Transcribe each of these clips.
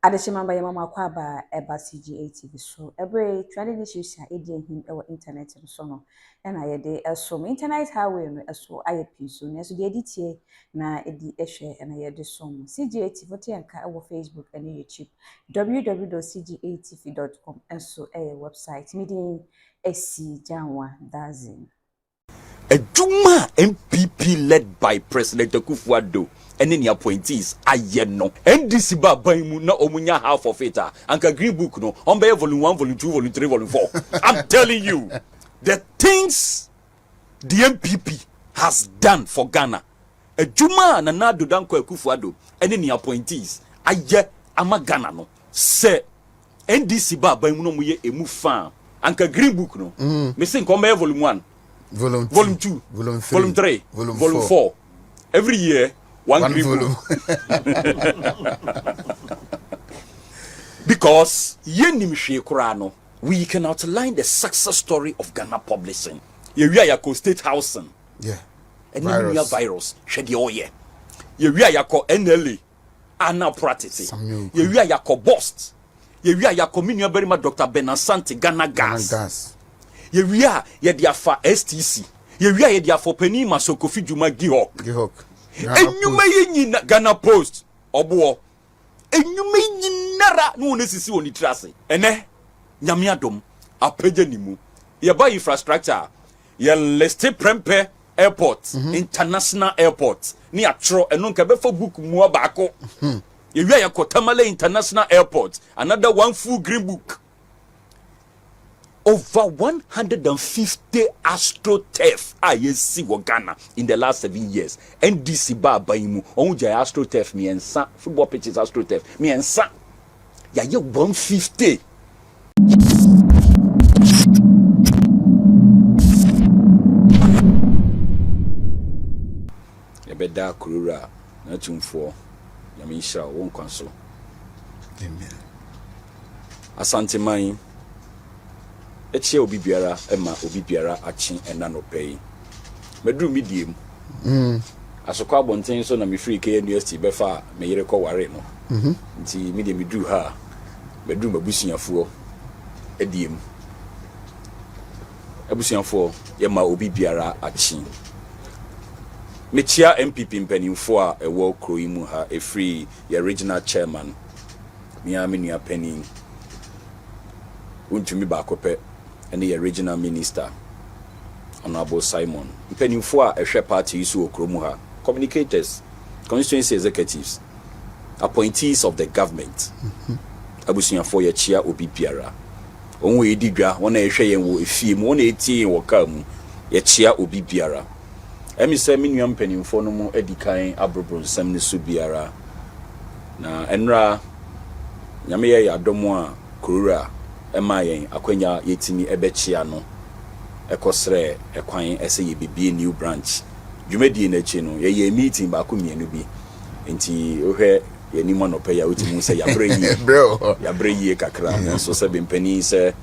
Adeshima by Mama Kwaba Eba GHTV so every trending issues are him our internet and so no and I de so internet highway no so IAP so neso de edit na edi ehwe and I de so GHTV what yanka our Facebook and YouTube www.cghtv.com and so a website meeting SC Janwa Dazin a Juma MPP led by President Akufo-Addo and any appointees ayeno NDC ba baimu na omunya half of it anka green book no on be volume 1 volume 2 volume 3 volume 4 I'm telling you the things the MPP has done for Ghana a Juma na na do danko Akufo-Addo and any appointees aye ama Ghana no say NDC ba baimu no muye emu fa anka green book no me say on be volume 1 volume 2 volume 3 volume 4 every year one volume because we can outline the success story of Ghana publishing. We are state housing, and virus. Shed your year. We are NLA, Anna practice. We are Bost. We are communion very much Dr. Benasanti Ghana gas. We are for STC. We are for Penny Masokofi Juma Gihok. And you may Ghana Post Obo. And you may nara no necessity on the tracing. And Nyamiadom a pejanimu. You buy infrastructure. You leste Prempe Airport, International Airport. Near Tro and Nunkabe for book more bako. You wear Kotamale International Airport. Another one full green book. Over 150 AstroTurf ISC Ghana in the last 7 years. NDC ba baimu onja AstroTurf miensa football pitches AstroTurf miensa ya ye 150. Ebeda kurura na tumfo ya misha won kwanso. Amen. Asante man. Eche obi biara ema obi biara achi ena no pay medru medium asokwa bonten so na me free ke university be fa me yere ko ware no nti medium medru ha medru mabusuafuo ediem abusuafuo ye ma obi biara achi me chia MPP mpanimfo a ewo kroyi mu ha e free ye regional chairman me nua penny untumi ba kope and the regional minister Honorable Simon mpanimfo a ehwe party isu okromu ha communicators constituency executives appointees of the government abusuafo ya chia obi biara onwe edidwa wona ehwe yen wo efie mu wona etie wo ka mu ya chia obi biara emi se minua mpanimfo no mu edikan abrobonsam ne so biara na enra nyame ye adomo a kurura ema yen akwanya yetimi ebechia no ekosre ekwan ese ye bibie new branch dwumadi na chi no ye meeting ba ko mienu bi enti ohwe ye ni mo no pe ya otimu se ya bre yi kakra so se bempani se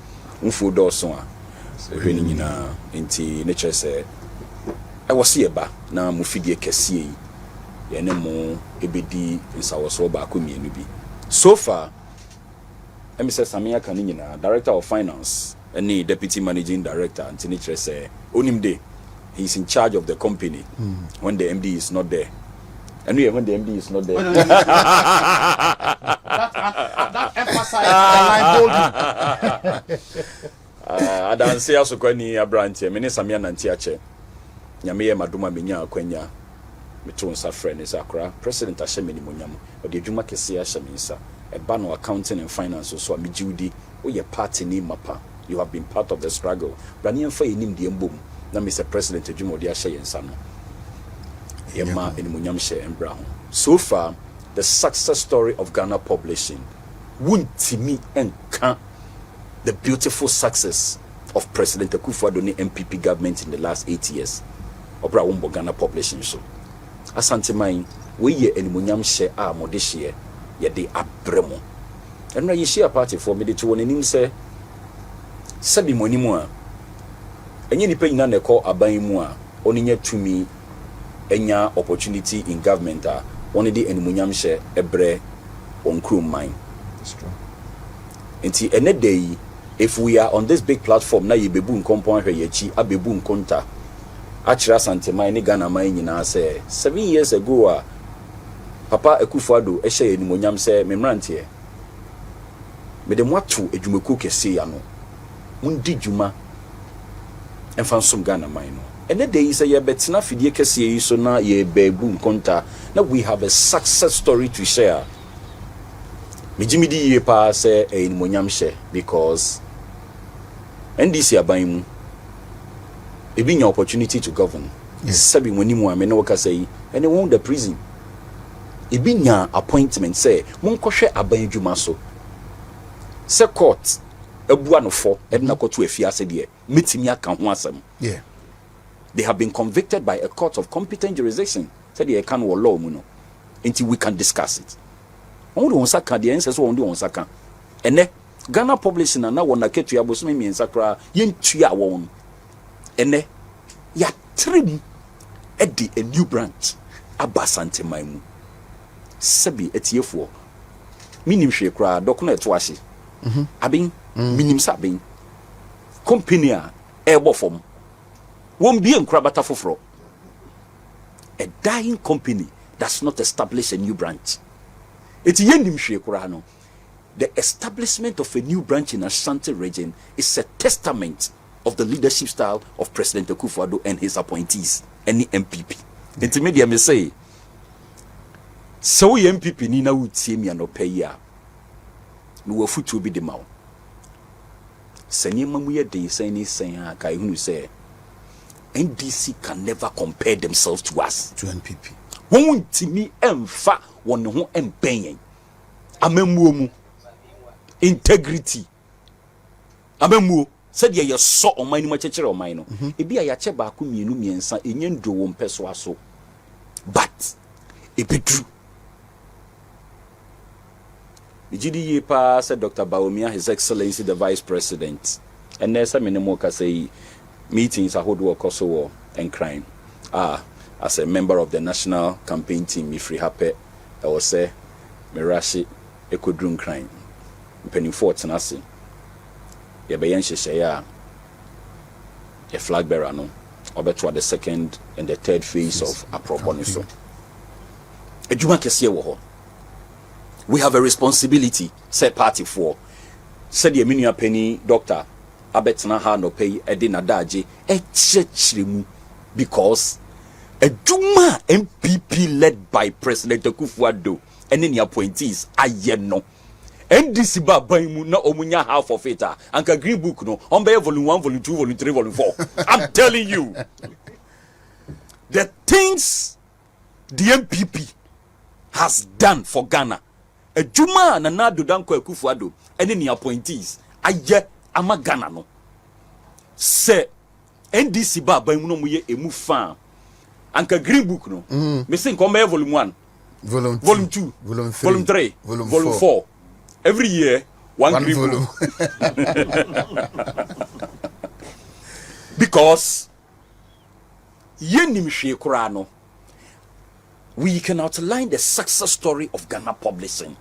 mfu do so a ohwe ni nyina enti ne chese e wose ye ba na mufidie kese yi ye ne mo ebedi nsawoso ba ko mienu bi so far Mr. Samia Kanina, Director of Finance, and the Deputy Managing Director, Anthony Trese, Onimde, he's in charge of the company when the MD is not there. And when the MD is not there. that emphasizes the line boldly. I don't say also Kwani Abranti, Mene Samia Nantiache, Yamea Maduma Minya Kwenya, Metonsa friend is Accra, President Ashemini Munyam, or the Juma Kesia Shaminsa. A ban of accounting and finance, so I'm Judy, or your party name mappa. You have been part of the struggle. Branian Fay named the boom. Now, Mr. President, Jumo Diashe and Son. Yama in Munyamshe and Brown. So far, the success story of Ghana publishing wouldn't to me and count the beautiful success of President Akufo-Addo MPP government in the last 8 years. Obra Wumbo Ghana publishing so. Asante Mai, we ye in Munyamshe a modishie. Yede abremo and na yishia party for me to wonim se sabi monimu a enye nipa nyina na call aban mu a oninya tumi enya opportunity in government a one de enmunyam hye ebre on crew mine It's true. Nti ene day, if we are on this big platform na yebebu nkompon hwe yechi abebu nkonta achira santema ni Ghana man nyina say 7 years ago Papa Akufo-Addo ehye enimonyam say memrantie me de moato edwumaku kese ya no mundi dwuma emfansom Ghana man no ene day say ye betina fidie kese yi so na ye bebu nkonta na we have a success story to share. Mijimidi ye pa say enimonyam hye because NDC aban mu ebi nya opportunity to govern. Sabi woni mu ame na waka say ene won the prison. Ebi nya appointment say monkohwe aban adwuma so. Se court ebua no fo edna koto afiase de metimi aka ho asem. Yeah. They have been convicted by a court of competent jurisdiction. Said they can law mu no. Until we can discuss it. Only on saka the answers only on saka. Ene Ghana publishing na wona ketu ya bosome miensa kra yentua won. Ene ya trim edi a new branch abasante maimu. Sabi etiefo. Minim hwe kra dokono eto ahye. Abin minim sabin. Company a ebo fom. Won be enkra bata foforo. A dying company does not establish a new branch. Eti yenim hwe kra no. The establishment of a new branch in Ashanti region is a testament of the leadership style of President Akufo-Addo and his appointees, any MPP. Enti media me say, so MPP ni na utie mi anope ya, no wafutu bi de ma wo. Sanye mamu ye den sanye sanya kai hunu say, NDC can never compare themselves to us. To NPP. Won timi emfa won ho emben. Amemmuo mu. Integrity. Amemmuo. Said ye so oman ni machechere oman no. Ebi ya che ba ko mienu miensa enye ndo wo mpeso aso. But ebedru. Ejidi ye pa said Dr. Bawumia, His Excellency the Vice President. And there's a minimum ka say meetings ahodo okoso and crime. As a member of the national campaign team, Mifri Hape, I was say Mirashi Ekodrum crime. Penny Fort Nasi. Ye be yenhye ya a flag bearer no obeto the second and the third phase of aproboniso. Ejuma kese wo ho. We have a responsibility, said party for. Said ye minua penny doctor abetna ha no pay edina daje echechirimu because ejuma MPP led by President Akufo-Addo and any appointees ayeno NDC ba ban mu na omunya half of it anka green book no on be volume 1 volume 2 volume 3 volume 4. I'm telling you the things the MPP has done for Ghana ejuma na na do danko Akufo-Addo ene ni appointees aye ama Ghana no se NDC ba ban mu no mu ye emu fa anka green book no me say nko be volume 1 volume 2 volume 3 volume 3 volume 4 every year one green volume. Because yenim hwe kura no we can outline the success story of Ghana publishing.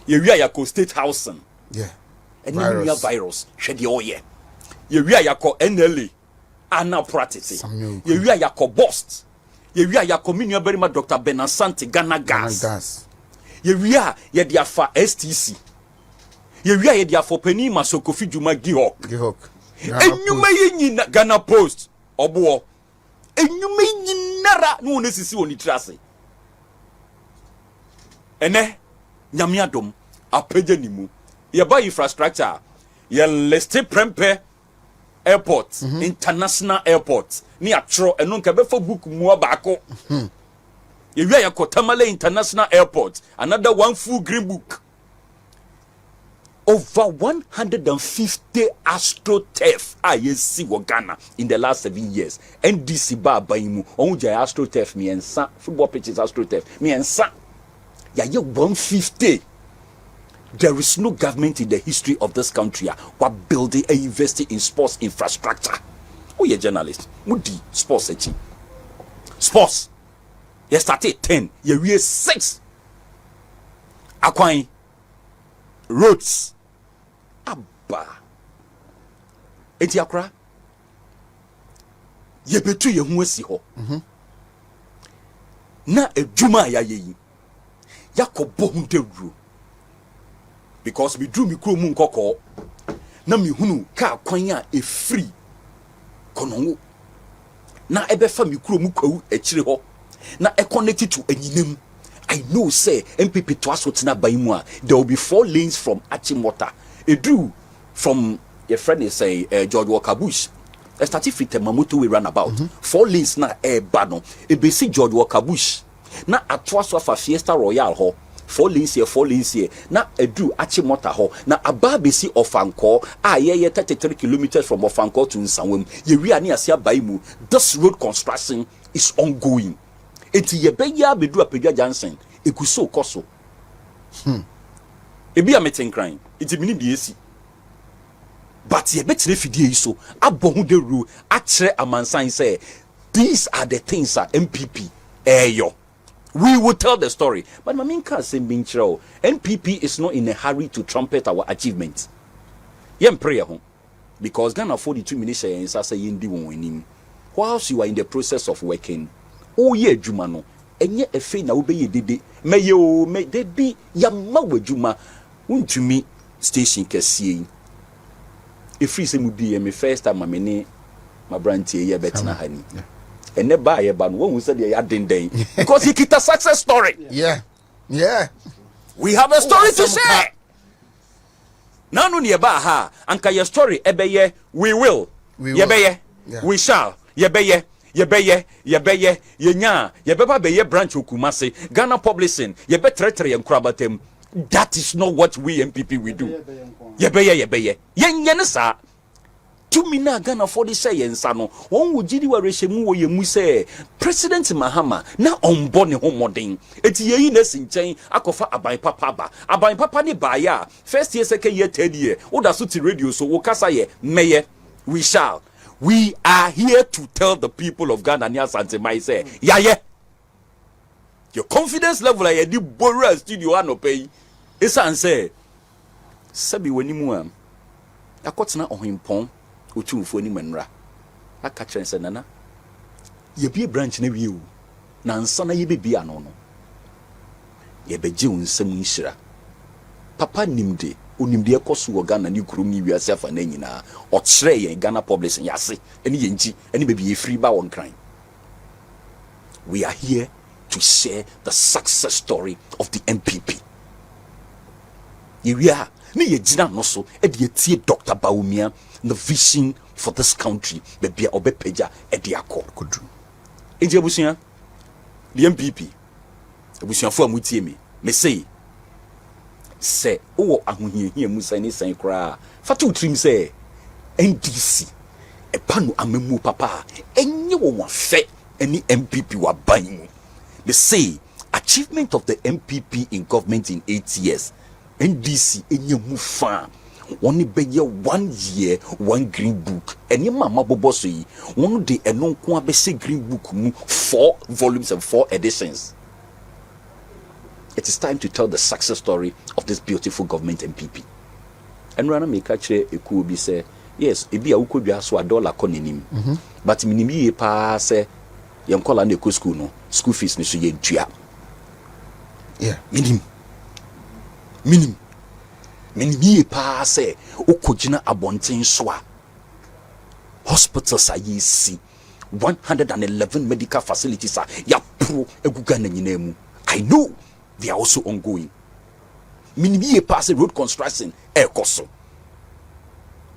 Ye wi ayako state housing. Yeah. And then virus hwe de oye. Ye wi ayako NLA ana practice. Ye wi ayako Bost. Ye wi ayako minua berima Dr. Benasante Ghana Gas. Ye wi a ye de afa STC. Ye wi a ye de afa pani Masokofi Juma Gihok. Enyuma ye nyina Ghana Post obo. Enyuma nyinara no onesisi oni trase. Ene nyame adom apeja nimu. Ye ba infrastructure ye leste prempe airport, international airport. Ni atro eno nka be for book mu abako. Ye wi ayako Tamale International Airport, another one full green book. Over 150 astroturf see Ghana in the last 7 years. NDC ba baimu onja astroturf miensa football pitches astroturf miensa. Ya ye 150. There is no government in the history of this country who building and investing in sports infrastructure. Oh, you journalist. Mudi sports echi. Sports. You started 10. You reach 6. Akwan. roads abba enti akra ye betu ye hu asi ho na adwuma ya yi yakobo hu dewru because me drew me kro mu nkokọ na me hunu ka kwan a e free kono na ebefa me kro mu kwawu akire ho na e connected to anyinem. I know say MPP to us na baimwa there will be 4 lanes from Achimota edu from your friend is say George Walker Bush started fit Mamoto we run about 4 lanes na bano e be see George Walker Bush na atwa so fa Fiesta Royal ho 4 lanes here na edu Achimota ho na aba be see Ofanko ye 33 kilometers from Ofanko to Nsanwem ye wi ani asia baimu. This road construction is ongoing. Eti ye beya bedu apedwa Johnson ekuso koso ebi a meeting crying iti mini bi esi but ye betire fidie yi so abohu de ru a kire amansan say these are the things that MPP eyo we will tell the story but my main can say bin kire MPP is not in a hurry to trumpet our achievements yem pray ho because Ghana 42 minutes yen say yendi won anim whilst you are in the process of working oh ye adwuma no enye efe na wo beye dede meye o me de bi yamma wadwuma untumi station kese efri se mu bi me first time amene my brantie ye betina hani ene ba ye ba no won say de ya denden because he kita success story yeah we have a story to say now no ne ba ha anka your story ebeye we will ye beye we shall ye beye yebeye yenya yebeba beye branch okumase Ghana Publishing yebe tretre yenkrabatem. That is not what we MPP we do. Yebeye yenye ne sa tumi na Ghana for the say yensa no won wo gidi wa rehemu wo yemu say President Mahama na onbo ne homoden eti yeyi na sinchen akofa aban papa ne ba ya first year second year third year wo da so ti radio so wo kasa ye meye we shall. We are here to tell the people of Ghana near Santemai say, yeah. Your confidence level I di borrow studio no pay. Esa say, sabi wenimu akotena ohimpon otumfo ni manra. Aka kire say nana. Ye bi branch na wi o. Na nsa na ye bebi ano no. Ye beje unsem nhira. Papa nimde onimde ekoso wo Ghana ni kurom ni wiase afa na nyina o kire yen Ghana Publishing yase eni yenji eni bebi ye free ba won kran. We are here to share the success story of the MPP. We are ni ye gina no so e de tie Dr. Bawumia the vision for this country bebi obepeja e de akọ eje abusia the MPP abusia fo amutie me say o ahohiahia musa ni san kra fatu trim say NDC e panu amemu papa enye wo wafe any MPP wa ban mu. They say achievement of the MPP in government in 8 years NDC enye mu fa woni beye 1 year 1 green book enye mama bobo so yi won de eno nko abese green book mu 4 volumes and 4 editions. It is time to tell the success story of this beautiful government MPP. And rana make kire ekuo bi say yes ebi a ukodua so $1 konenim but minimi ye pa say yem kola na eko school no school fees ni so ye ntua minim ye pa say ukogina abonten so a hospitals are ye see 111 medical facilities are ya pro eguga na nyina mu. I know they are also ongoing. Minimi pass road construction ekoso.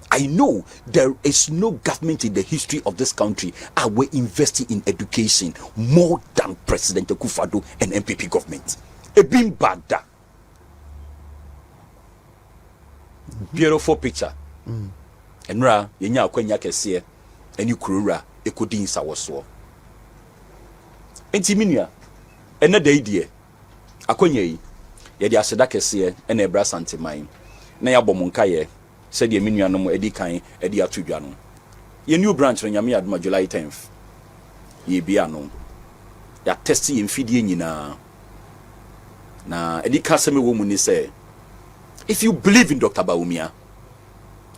I know there is no government in the history of this country we're investing in education more than President Akufo-Addo and MPP government. Ebim bagda. Beautiful picture. Enra yenya akwanya kese eni kurura ekodin sawoso. Enti minia ene da idie akwanya yi ye de aseda kese ene ebra santemai na ya bomunka ye said the minuanom edi kan edi atudwa no ye new branch no nyame adoma July 10th ye bia no ya test ye mfidie nyina na edi ka seme wo mu ni say If you believe in Dr. Bawumia,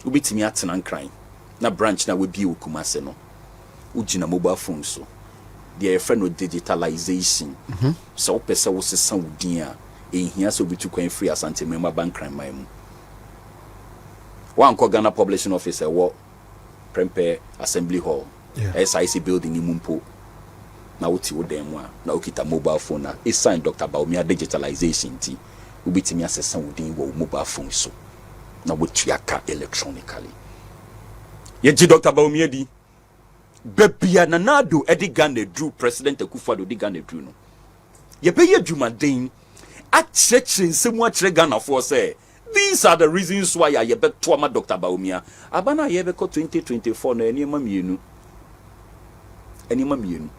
ubitimi atena nkran na branch na we bi Kumase no. Ujina mobile phone so. Their friend of digitalization. So pesa wo sesa wudin a ehia so bitu kwan free asante member bank crime man. One Ghana publishing officer wo Prempe Assembly Hall. SIC building ni mumpo. Na uti wo dem a na okita mobile phone na e sign Dr. Bawumia digitalization ti. Ubitimi asesa wudin wo mobile phone so. Na wotuaka electronically. Ye ji Dr. Bawumia di Bebia na Addo edi Ghana drew President Akufo-Addo di Ghana drew no. Ye be ye dwumaden a church nsemu a kire Ghana for say these are the reasons why ye be to ama Dr. Bawumia. Abana ye be ko 2024 na enema mienu. Enema mienu.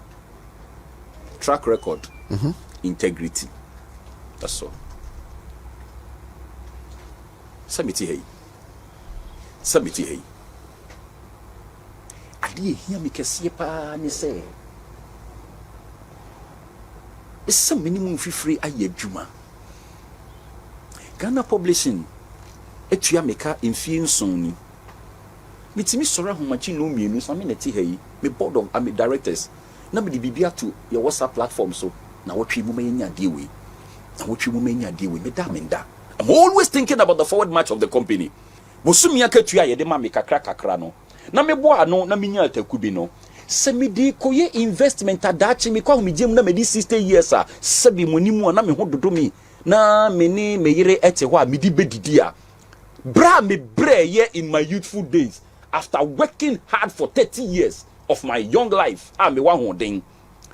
Track record, integrity. That's all. Samiti hey. Samiti hey. Adi here me kese pa ni say. It's a minimum free aye adwuma. Ghana publishing etua meka mfie nson ni. Mitimi sora homachi no mienu so me neti hey. Me board of me directors. Na me di bibia to your WhatsApp platform so na wotwe mu menya die we. Na wotwe mu menya die we me da menda. I'm always thinking about the forward march of the company. Bosumi akatua ye de ma me kakra no. Na me boa no na menya atakubi no. Se me di koye investment adachi me kwa humigem na me di 60 years a se bi monimu na me ho dodo mi na me ni me yire ete ho a me di bedidi a bra me bre ye in my youthful days after working hard for 30 years of my young life a me wa hoden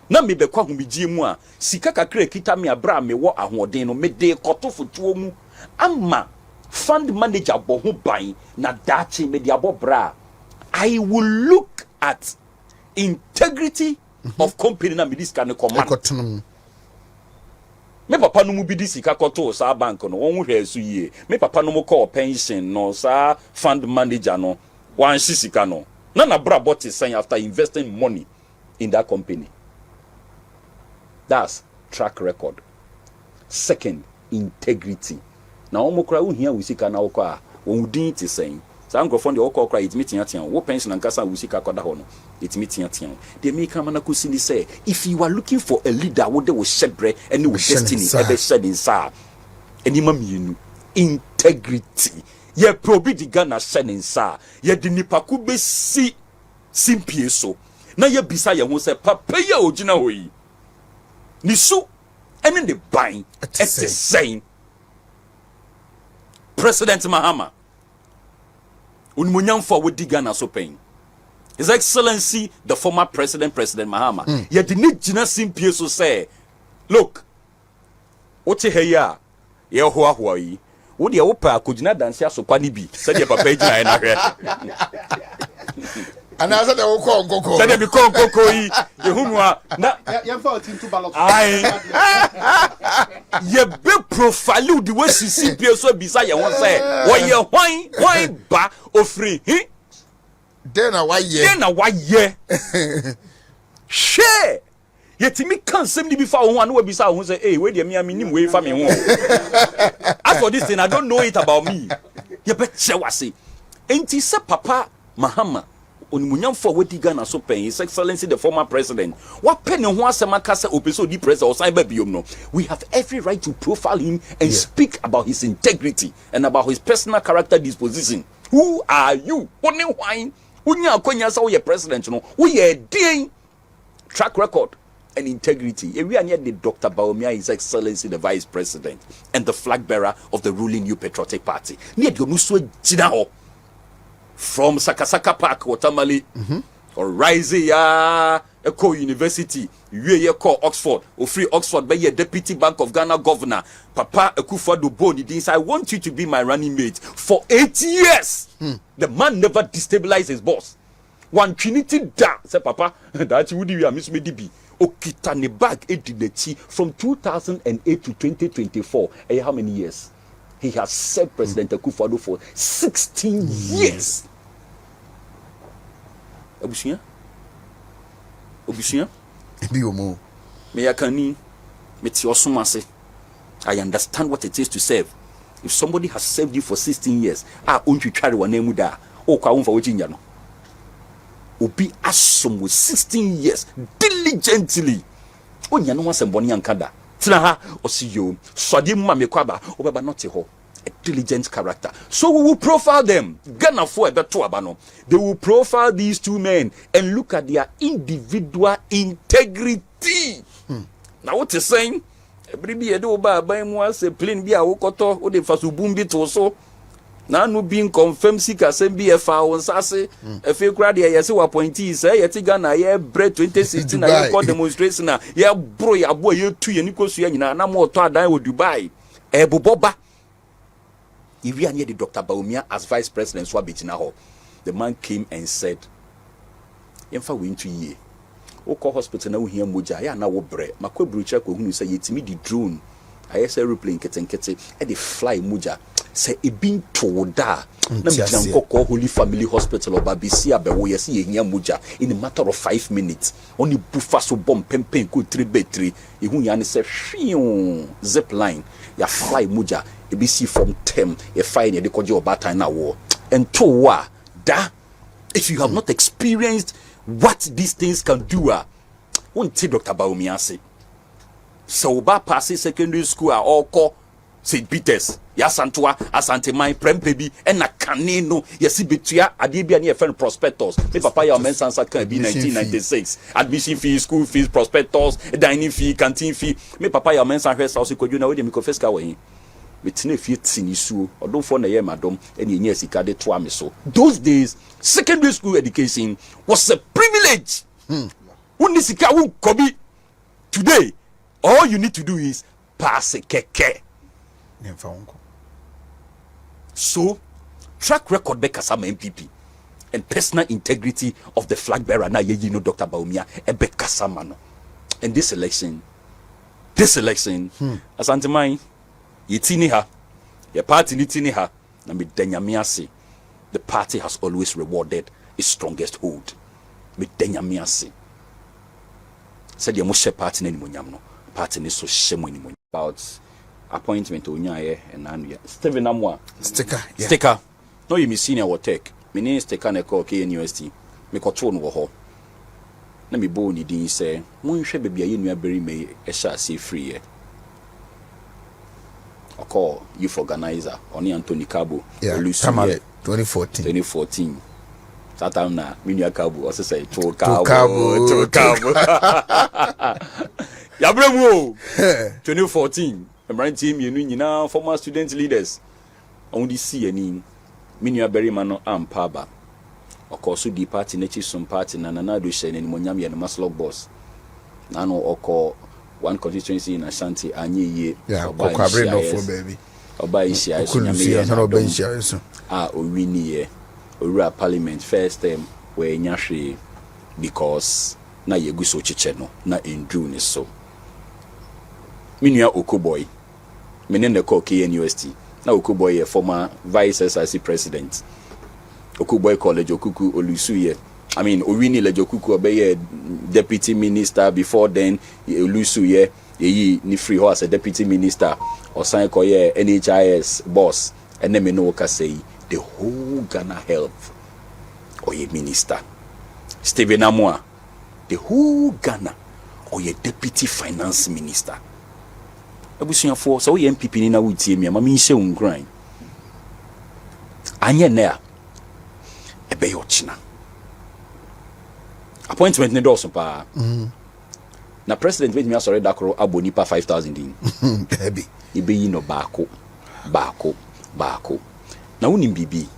na me be kwa humigem a sika kakra kita me abra me wo ahoden no me de koto fotuo mu ama fund manager bo ho ban na dachi me di abobra. I will look at integrity of company na me this kind of command. Me papa no mu bi di sika koto sa bank no won hwe asu yie. Me papa no mu call pension no sa fund manager no wan sika no. Na bra bought is saying after investing money in that company. That's track record. Second, integrity. Na omokra wo hia wusika na wokọ a won ti saying sa nkrofon de wokọ kra it meeting atian wo pension nkasa wusika koda ho no it meeting atian de me ka mana kusini say if you are looking for a leader wo de wo shebre and wo destiny e be shedding sa enima mienu integrity ye probi di Ghana shedding sa ye de nipaku be si simpie so na ye bisa ye ho say papa ye ogina hoyi ni su ene de ban et saying President Mahama unmunyam for with Ghana so pain. His Excellency the former President Mahama ye di ni gina simpie so say look what heya ye ho yi wo de wo pa akogina danse asopa ni bi se de papa gina na hwe ana asa de wo ko nkoko se de bi ko nkoko yi ye hunwa na ye fa tintu ballot ai ye be profile the way simpie so bisa ye won say wo ye hwan ba ofri hi den na wa ye share yetimi kan sem ni bi fa ho anu wa bisa ho say eh we de me nim we fa me ho as for this thing I don't know it about me ye be che wase enti se papa Mahama onimunyam for wedi Ghana so pen His Excellency the former president what pen ho asema ka se opeso di president osan ba biom no we have every right to profile him and speak about his integrity and about his personal character disposition. Who are you? Only wine unya akonya sa wo ye president no wo ye den track record and integrity. We are near the Dr. Bawumia, His Excellency the Vice President and the flag bearer of the ruling New Patriotic Party. Near the Onuso Jinao from Sakasaka Park, Watamali, or Rise Eco University, you call Oxford, or Free Oxford, by your Deputy Bank of Ghana Governor, Papa Akufo-Addo Boni. I want you to be my running mate for 8 years. The man never destabilized his boss. One trinity da, say Papa, that would you miss me DB. Okitane bag edinechi from 2008 to 2024. How many years? He has served President Akufo-Addo for 16 years. Obusia? Biomo. Me yakani, me ti osumase. I understand what it is to serve If somebody has served you for 16 years, won't you try to name da? Oh, kwa won't for watching you. Obi asom with 16 years diligently. Oh, you know what's a boni ankada. Tinaha, or see you, Swadim Mamekwaba, or not a diligent character. So we will profile them. Ghana for a better abano. They will profile these two men and look at their individual integrity. Now, what is saying? Everybody Addo by was a plain beer, Okoto, or the Fasubumbi also. Now, no being confirmed, sick as MBFA on Sassy, a few crowd, yes, who appointees, Ghana, yeah, bread 2016, I got demonstration, yeah, bro, ya boy, you two, and Nicosia, and I'm more tired than with Dubai. Ebu Boba. If we are near the Dr. Baumia as vice president, Swabitinaho, the man came and said, Yemfa win 2 years. Oko hospital na uhia moja ya na wo bre makwa brucha ko hunu say yetimi di drone ayese aeroplane ketenkete e dey fly moja say ebin to da na mi jankoko Holy Family Hospital obabisi abewo yesi yehia moja in a matter of 5 minutes oni bufa so bomb pempen ko 3x3 ehun ya ne say hwion zip line ya fly moja ebisi from tem e fly ne de koje obatan na wo ento wa da if you have not experienced what these things can do, won't see Dr. Baumiase. So, ba passé secondary school all call St. Peter's, Yasantua, Asante Mine, Prem Baby, and a canino, Yasibitia, Adibia near friend prospectors. Me papa your men sansa can be 1996. Admission fee, school fees, prospectors, dining fee, canteen fee. Me papa your men sansa also could you know them confess away. With no feet in issue, or don't phone a year, madam, and yes, he can't do me so. Those days, secondary school education was a privilege. Today, all you need to do is pass a keke. So, track record be kasama MPP and personal integrity of the flag bearer. Now, you know, Dr. Baumia, ebe kasama no. And this election, Asante Mine. Yitini ha, your party nitini ha, na me denyamiase. The party has always rewarded its strongest hold. Me denyamiase. Said you must party ni munyam no. Party ni so shemo ni munyam. About appointment onyaye and anu. Steven Amwa. Sticker. Yeah. Sticker. No you me senior what tech. Me ni sticker na call KNUST. Me control no ho. Na me bo ni din say, "Monhwe bebia ye nua beri me e sha say free ye." Call youth organizer Oni Anthony Cabo. Yeah, 2014. That time na Minya Cabo also say to Cabo. Yabremu 2014. Remember team you know former student leaders. Only see any Minya Berrimano and Paba. Of course, the party nature some party na Addo share and Monyam and Maslog boss. Nano oko one constituency in Ashanti Anyi yeah, baby. Obaishia Owini Ora Parliament first time where Nyashi because na yeguso chicheno na in June so. Minya Okuboy. Menene ko KNUST. Na Okuboy former vice SIC president. Okuboy College Okuku Olusuye. I mean, Owini Lejokuku obey deputy minister before then. Olusuye ni free ho as a deputy minister or sign koye NHIS boss. And then me no say the whole Ghana health or a minister. Stephen Amwa, the whole Ghana or a deputy finance minister. Abusuya for so we MPP ni na wutie me mama nhye ungran. Anye na ya ebe yo china. Appointment ne do so pa. Na president with me asore dakoro abonipa 5,000 din. Heavy. Ibe yi no baako. Na unim bibi.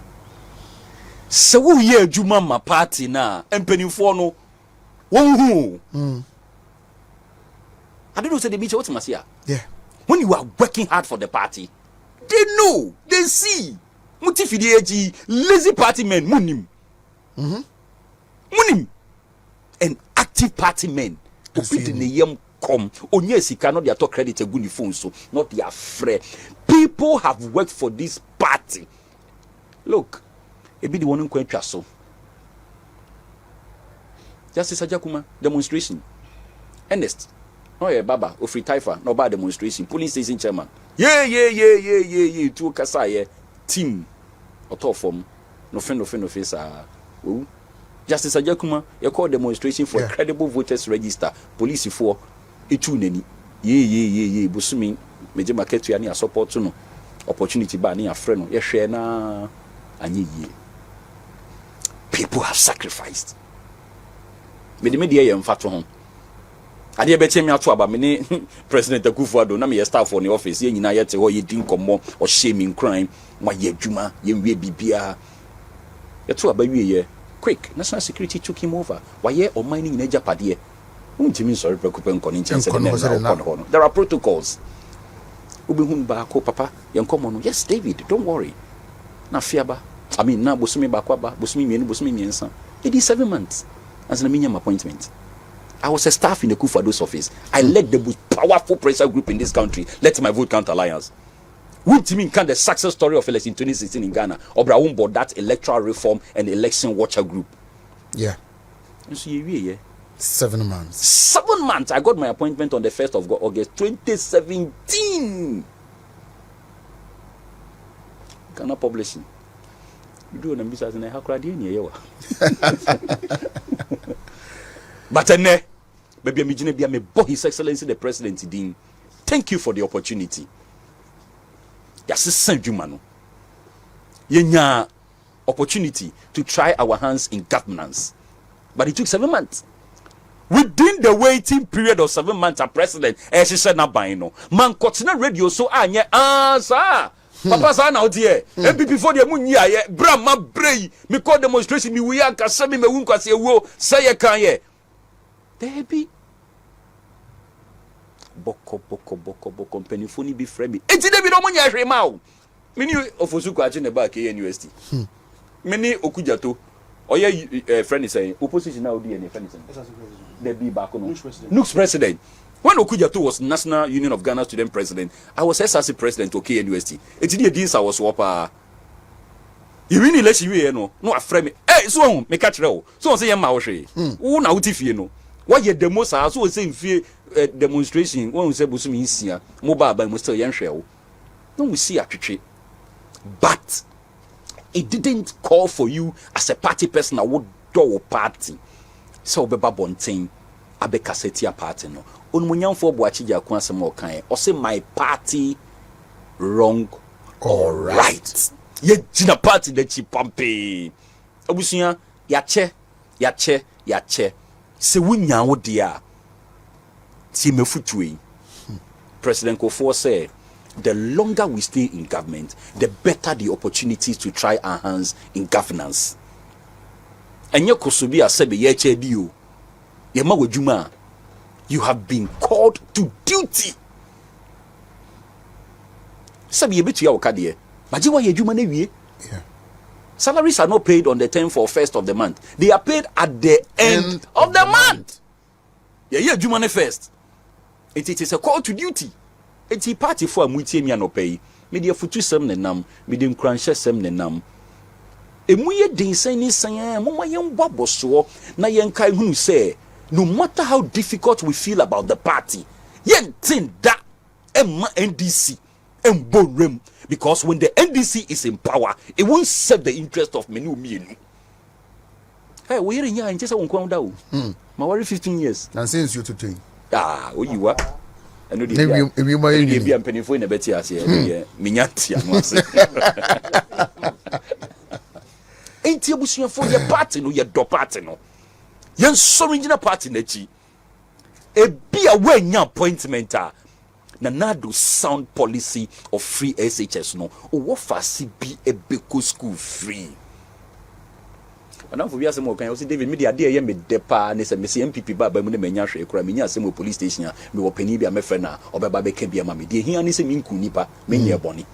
Se wo ye adwuma ma party na empanifo no wo hu. I don't know say the meet what masia. Yeah. When you are working hard for the party, they know, they see. Mutifidi lazy party men munim. Munim. And active party men. Obidi ne yem come. Onye sika no dey talk credit egu ni phone so not their friend. People have worked for this party. Look, ebi the one in kwentwa so. Justice Ajakuma demonstration. Ernest. No yeah, Baba, Ofri Taifa, no bad demonstration. Police station chairman. Yeah. To kasa team otofom no fe sa. Oh. Justice Ajakuma, you call demonstration for a credible voters register. Police for itu neni. Yeah. Busumi meje market ya ni support no. Opportunity ba ni afre no. Ye hwe na anye ye. People have sacrificed. Me de ye mfato ho. Ade be che me ato aba me ni President Akufo-Addo na me staff for the office ye nyina ye te ho ye din komo o shaming crime, wa ye adwuma, ye wie bibia. Ye to aba wie ye. Quick, national security took him over. Why ye or mining in Japade? There are protocols. Papa, yes, David, don't worry. Na fiaba. I mean, na busumi bakwaba, busumi miensa. It is 7 months as an minimum appointment. I was a staff in the Akufo-Addo's office. I led the most powerful pressure group in this country. Let my vote count alliance. What do you mean? Can the success story of election 2016 in Ghana? Or board that electoral reform and election watcher group? Yeah. So yeah. 7 months. 7 months. I got my appointment on the 1st of August 2017. Ghana Publishing. You do an business in a hackradine. But maybe I'm His Excellency the President Dean. Thank you for the opportunity. Yenya opportunity to try our hands in governance, but it took 7 months. Within the waiting period of 7 months, a president, as she said, "Na bino man continue radio so anye answer." Papa sa na odie MPP before the moon ye brama brei me call demonstration me we anka se me wu nkwase ewo say ye kan ye there be boko company phone be frame enti de bi no munya hwe ma o meni ofosu kwache ne ba ke university meni okujato oye friend is saying opposition now dey any friend is saying there be back no Nux president when Okujato was National Union of Ghana student president, I was SRC president to KNUST. Enti dey dis I was wapa you win election we no aframe me so me catch re o so say yema wo hwe wo na utifie no why ye demo sa so say mfie demonstration when we say busumi nsia mo ba mo still yen hwe o no we see atwetwe but it didn't call for you as a party person. I would do a party so beba bonten abeka setia party no onmunyam for boachija ko asem o kan o say my party wrong or right ye gina party the chipampe obusia yache se wunya wo dia ti mefutue President Kofo say the longer we stay in government, the better the opportunities to try our hands in governance. And you have been called to duty. Salaries are not paid on the 10th or 1st of the month. They are paid at the end of the month. Yeah, first. It is a call to duty. Eti party for amutie mi anopai me de afutu sem ne nam me de nkranhye sem ne nam emuye dinsan ni san moma yen boboso na yen kai hunu say no matter how difficult we feel about the party yen tin that emma NDC emborem because when the NDC is in power it won't serve the interest of many umienu. Hey, we here nya nche se won kwam da o ma worry 15 years and since you to think o you are and no be am penifo in a beti ase e minyantia no ase enti abusuafo ye party no ye do party no ye so original party na chi e bia we nya appointment a na nado sound policy of free SHS no o wo fasi bi e beko school free. And now for we asem kan o si David media dey ye me depa ne se me se MPP ba mu ne manya hwe kura me nya asem police station a me wo pani bia me fe na obeba be ka bia ma me dey hia ne se me nku nipa me nya boni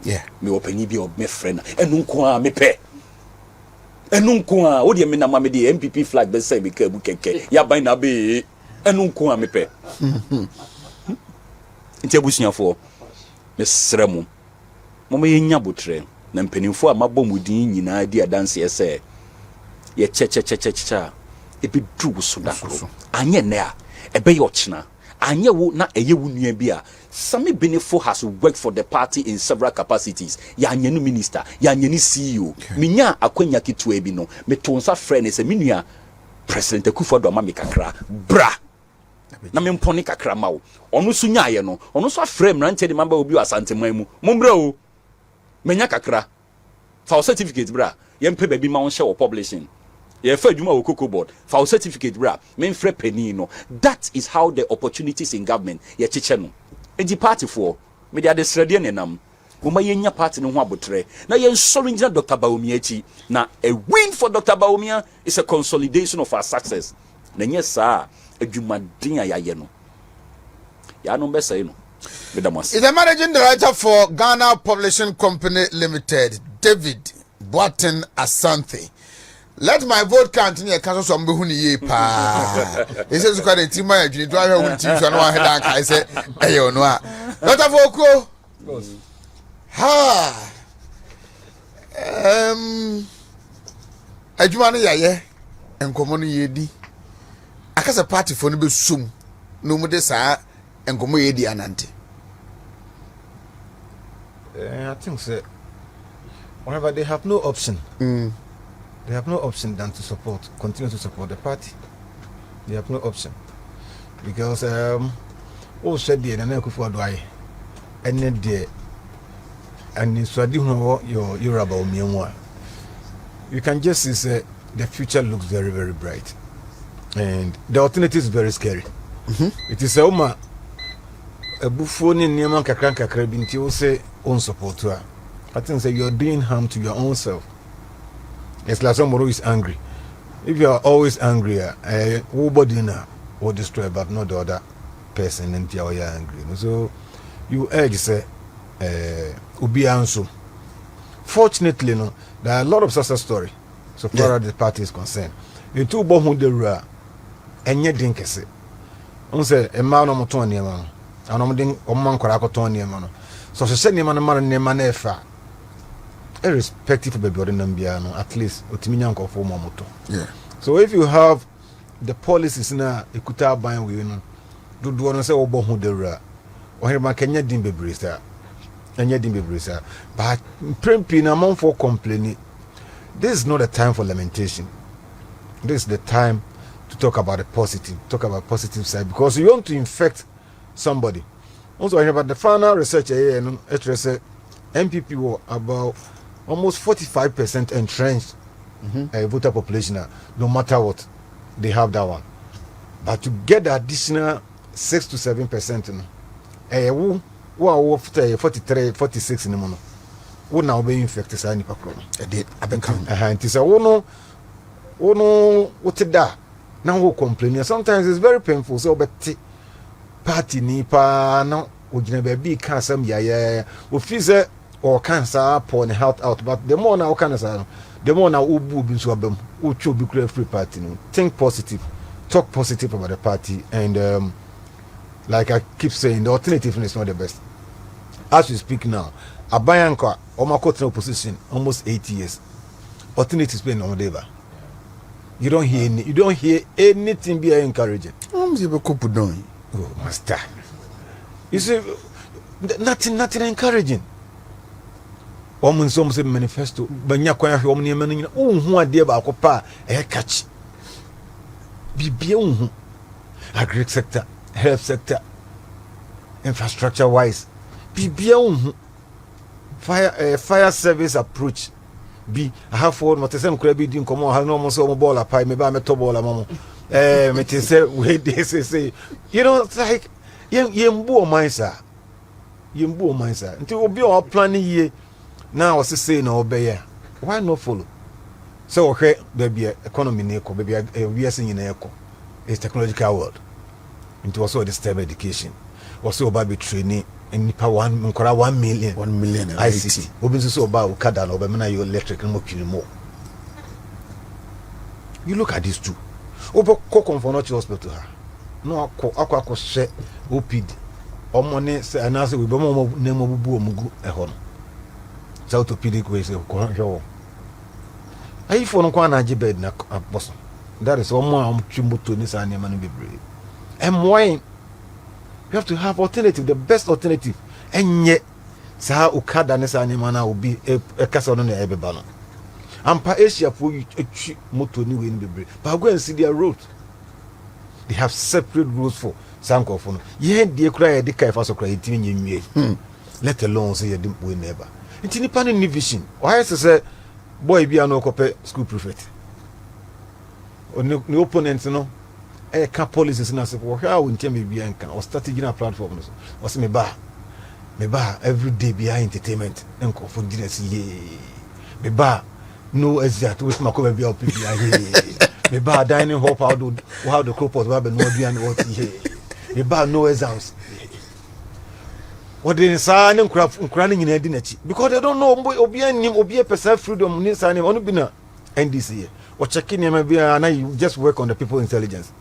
yeah me wo pani bia me fe na enu nko a me pe enu nko a o de me na ma me dey MPP flag be say me ka bu keke ya ban na be enu nko a me pe ntia busuafo me sremu mo me nya botre na mpenimfo a mabomudin nyina di adanse ese ye chechechechecha ebi du so da kro anye ne a ebe ye ochina Anyewu na eyewu nuabia. Sami Benefo has worked for the party in several capacities. Ya nyenu minister, ya nyenu CEO. Minya akwenya kitwe bi no. Me tonsa friend se minua President Akufo-Addo ama me kakra. Bra. Na me mponi kakra ma wo. Ono so nyaaye no. Ono so afrem rante de mamba obi asanteman mu. Mombra o. Menya kakra. For certificate bra. Yempe baby ma won share publishing. Ye fa adwuma wo Cocoa Board. For certificate bra. Men frɛ penny no. That is how the opportunities in government ye chiche no. Enti party for me dey adesrade nenam. Woma yenya party no ho abotre. Na yen sorry Dr. Bawumia chi. Na a win for Dr. Bawumia is a consolidation of our success. Na nye saa adwumaden a yaye no. Ya no besa no. Is the managing director for Ghana Publishing Company Limited, David Boaten Asante. Let my vote count in your council some behuni ye pa. He says, "Quite a team, my dream, drive with teams and one head." I said, "Hey, no, not a vocal." Ha. Ajumani yaye, and common yedi. I cast a party for the sum. No more desire, and come yedi anante. I think so. Whenever they have no option. They have no option than to continue to support the party. They have no option. Because all said the and Akufo-Addo and then there and so I do know you're about me and you can just see the future looks very, very bright. And the alternative is very scary. It is a buffon in Yaman Kakranka Krabinti will say own support to her. I think that you're doing harm to your own self. It's like somebody who is angry. If you are always angry, nobody will destroy, but not the other person until you are angry. So you urge say, Ubi answer. Fortunately, there are a lot of success story so far as the party is concerned. The two bohun de ra, and yet drink it. Say a man on Tony, and I'm doing a man called Tony. So she said, "Neman irrespective of the building at least yeah. So if you have the policies now ikuta ban we do no say obo hu dewra o here ma kenya din bebrisa enya din bebrisa but prempi na mon for complaining. This is not a time for lamentation. This is the time to talk about the positive side, because you want to infect somebody. Also I hear about the final research here and it say MPP were about almost 45% entrenched voter population, no matter what, they have that one. But to get the additional 6 to 7%, who are 43, 46 in the mono, who now be infected? I did. I've been coming. And it's a no, what is that? Now who complain? Sometimes it's very painful. So, but party nipa no, we never be cancer, we feel or cancer pour health out, but the more now cancer, the more now ubu bin so abem, uchu be free party. Think positive, talk positive about the party, and like I keep saying, the alternative is not the best. As we speak now, Abayanka Omakot in opposition almost 8 years. Alternative is being on the You don't hear anything be encouraging. Oh, master. You see, nothing encouraging. Woman some say manifesto, banya kwa hwe omne manu nyina unhu ade ba akopa e catch. Bibia unhu. Agri sector, health sector, infrastructure wise. Bibia unhu. Fire service approach. I have for what some could be doing come on, no more so ball a pie, maybe I'm a top ball among. Me say wait this say. You know, it's like yembu mindsa. Yembu mindsa. Until we be all planning ye. Now, what's saying obey? Why not follow? So, okay, there be economy in eco, maybe we are seeing in eco. It's technological world. It was also the STEM education. Also about training in 1 million. 1 million ICT. Obi so about Ukada, Obamana, you electric and more. You look at these two. Over Kokon for not hospital. No, Aqua share OPD. Or money, and answer with Bomo name of Mugu a home. Orthopedic ways of control. I phone Kwana Jibed na bosom. That is one more chimbutu this animal be brave. And why You have to have alternative, the best alternative. And yet, Saha Ukada Nessa Nimana will be a castle on the Ebebano. Ampa Asia for you moto new in the break. But go and see their road. They have separate roads for Sankophone. Yeah, dear cry, the Kaifaso cry, let alone say you didn't win never. It's in the panel vision. Why is say, boy, be a no copy school prefect? Or no opponents, no. A couple policies and I said, well, how in Timmy Bianca or strategy in our platforms was me bar every day behind entertainment and for dinner. Me bar. No exact with my cover be up me bar dining hop how the crop was and what he me bar no exams. What they sign and crying in a dinner because they don't know obi a percent freedom needs signing on bina NDC or checking him maybe and I just work on the people intelligence.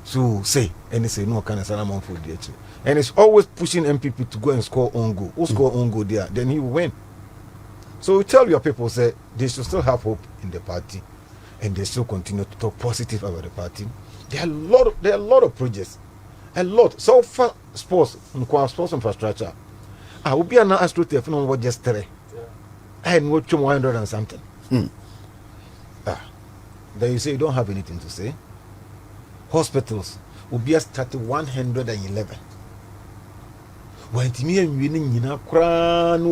So say and they say no kind of salamon for the and it's always pushing MPP to go and score on goal. Who score on goal there, then he will win. So we tell your people say they should still have hope in the party, and they still continue to talk positive about the party. There are a lot of projects, a lot. So far, sports infrastructure. I will be an astroturf no what just 3. I had no 100 and something. Then you say you don't have anything to say. Hospitals will be started 111. When me and winning in a crown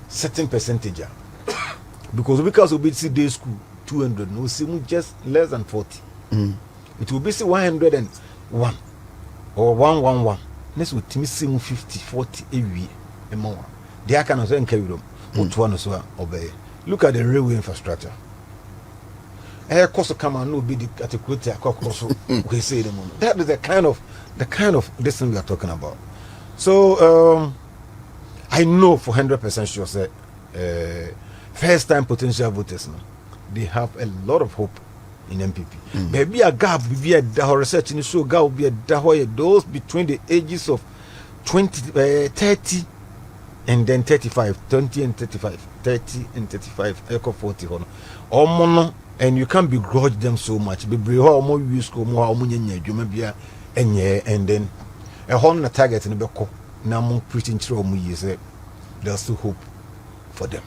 certain percentage because we be see day school 200 no see just less than 40. It will be see 101 or 111 next with me see 50 40 every a more they can also carry them one so obey. Look at the railway infrastructure. Air cost come and no be the category also we say the moment. That is the kind of this thing we are talking about. So I know for 100% sure say first time potential voters now they have a lot of hope in MPP. Maybe a gap be a research in the show gap be a those between the ages of 30 and then 35, 20 and 35, 30 and 35, echo 40 or mono, and you can't begrudge them so much. Be more use more and then a whole target in the beko. Now preaching through me is there's still hope for them.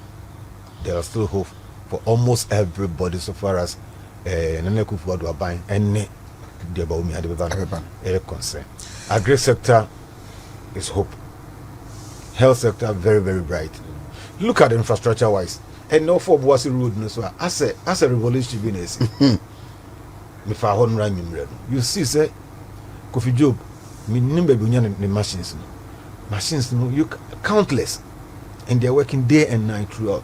There's still hope for almost everybody so far as Nanekufu do buying any the about me a concern. Agri sector is hope. Health sector very, very bright. Look at the infrastructure wise. And no for was road no so as a revolution business. Me fa hon ran you see say Kofi Job me nimbe bunya the machines. Machines you countless and they're working day and night throughout.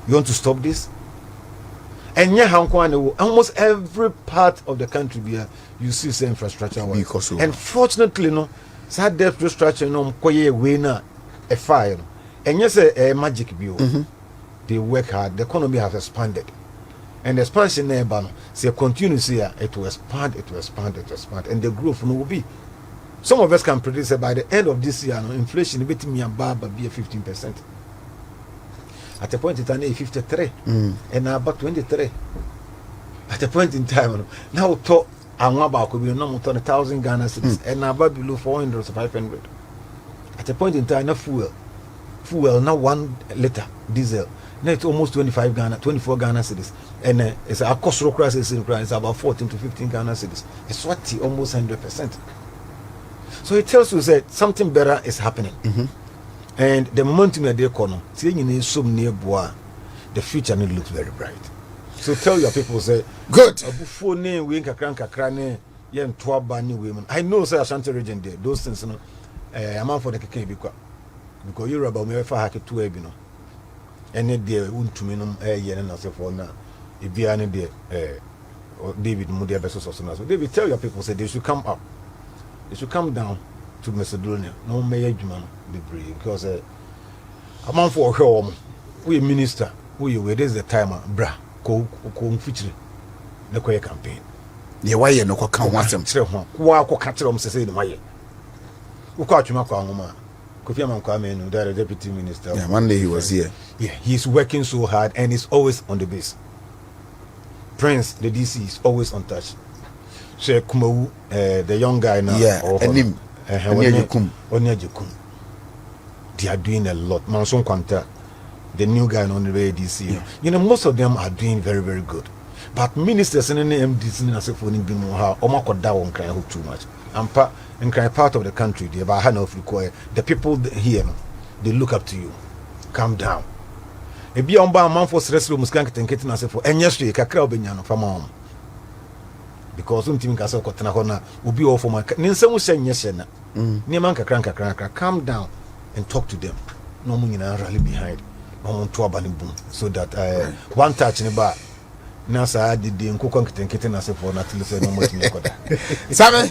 You want to stop this? And yeah, almost every part of the country here you see say infrastructure wise. And fortunately no sad depth infrastructure no koye way na a fire. And yes a magic view. They work hard, the economy has expanded. And the expansion there say continues here, it will expand, and the growth will be. Some of us can predict that by the end of this year, inflation will be 15%. At a point in time, 53, and now about 23. At a point in time, now talk about could be no more than 1,000 Ghana cedis, and now about below 400 or 500. At a point in time, no fuel now 1 liter diesel. Now it's almost 24 Ghana cedis, and it's a cost crisis in Ukraine. It's about 14 to 15 Ghana cedis. It's what almost 100%. So it tells you that something better is happening, and the momentum of the economy, the future looks very bright. So tell your people say good. I know say Ashanti region there those things no. I'm out for the KK because you're about me if I had to you know. Any day to me no and as for now if you are any David Mudia versus so David tell your people say they should come up, they should come down to Macedonia no mayor man because I'm on for home we minister we this the time bra ko feature the campaign ye why no ko kan wasem wa ko ka kire say no maye wo ko atwuma kwa ngoma Kofi Amankwa no the deputy minister. Yeah, one day he was here. Yeah, he's working so hard and he's always on the base. Prince, the DC, is always on touch. So Kumawu, the young guy now. Yeah, and him. Onyajekum. They are doing a lot. Manson Quanta, the new guy on the NDC. Yeah. You know, most of them are doing very, very good. But ministers in the MDC in Asafoni Bimuha, Omako Dawon cry too much. And part of the country, the people here, they look up to you. Calm down. A be on man for stress room, skank and getting us for, and yesterday, Kakao Benyano from home. Because something Castle Cotanahona will be all for my Ninsa was saying yes, Niamanka Cranka, calm down and talk to them. No money rally behind. I want to abandon boom. So that one touch in the bar. Nasa I did the Nkukon and kitten as for not to listen no more. Sammy,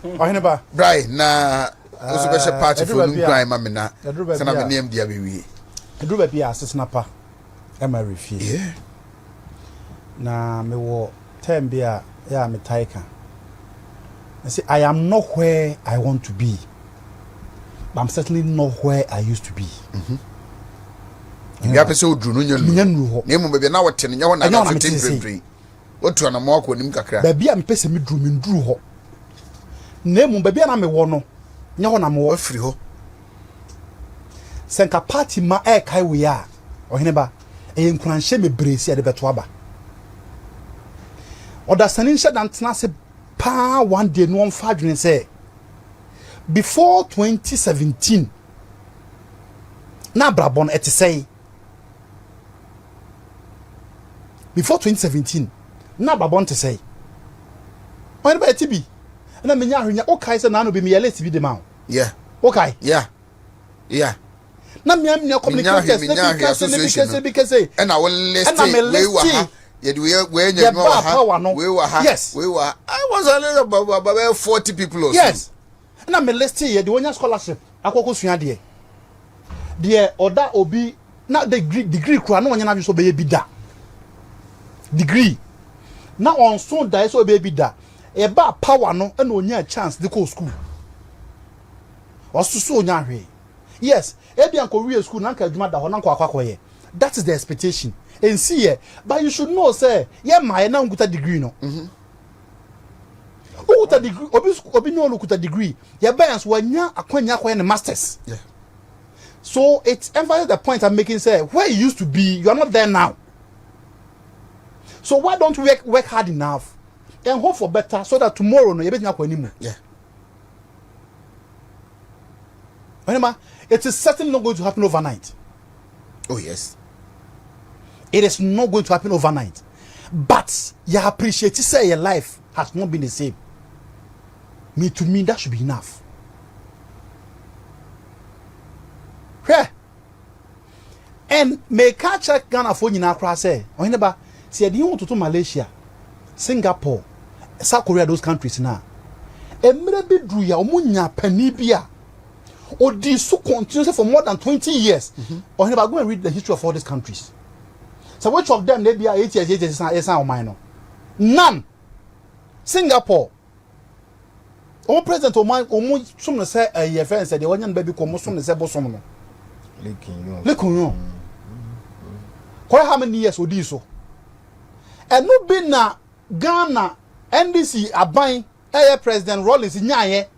Ohineba, Bright, na special party for New Crime, Mamina. Son of the name, dear baby. I drew a piazza snapper. Am I refuse? Yeah. Na me wo 10 beer, yeah, me taika. I say, I am not where I want to be, but I'm certainly not where I used to be. You have so drew no name baby now what 10 you want to take what to an amok when him kakra. Baby, I'm pessing me drew me drew ho. Name baby, and I'm a wono. No, I'm more free ho. Senka party ma e kai we are. Ohineba, e nkranhye me bresi ade betwaba. Oda sanin sha dan tena se pa one day no mfa dwene say before 2017 na brabon ete say before 2017 na brabon te say Ohineba etibi na menya ahwenya okay say na no be me yele tibi de ma. Yeah. Okay. Yeah. Na me am communicators because and I will list we were I was a little about 40 people or so. Yes. And I'm a list here the one scholarship akoko sua de oda obi na degree kura no nya na so be bi da degree na on so da so be bi da e ba power no na onya chance de go school osusu onya hwe. Yes, Ebian Korea school nanka adwuma da ho nanka akwakoye. That is the expectation. And see here, but you should know say, yeah my na unguta degree no. Unguta degree obi no unguta degree. Ya balance wanya akwanya kwa na masters. Yeah. So it's emphasizes the point I'm making say where you used to be, you are not there now. So why don't we work hard enough and hope for better so that tomorrow no you better kwa anymore. Yeah. Remember, it is certainly not going to happen overnight. Oh yes. It is not going to happen overnight. But you appreciate it, say your life has not been the same. To me, that should be enough. Yeah. And make a check Ghana for you now, say, or never see, you want to do Malaysia, Singapore, South Korea, those countries now. And maybe drew ya umunya penibia. Or this so continuously for more than 20 years. Or never go and read the history of all these countries. So which of them they be 8 years or minor? None. Singapore. All president of mine almost some say a friend said the one baby come some say bosom. Look on. Quite how many years would do so? And no be na Ghana NDC are buying President Rollins in Nyaye.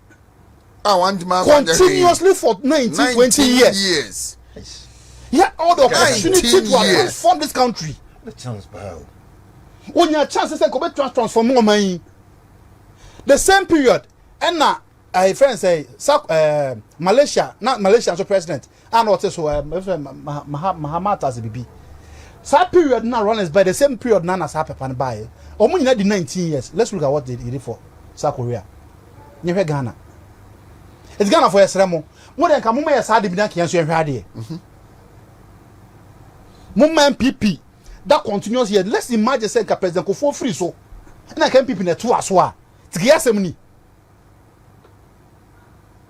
Continuously for 19, 20 years. Yeah, all the opportunity to transform this country. The chance, pal. When your chances to transform more money. The same period, and now a friend say, Malaysia, not Malaysia as a president, and what is Mahamat as a BB. That period now runs by the same period none as happened by. Only the 19 years. Let's look at what they did for South Korea. Never Ghana. It's Ghana for Esremo. More than Kamuma has had the Bidanki and Swahadi. Mumma MPP that continues here. Let's imagine saying President for free so. And I can people in a 2 as well. To get some money.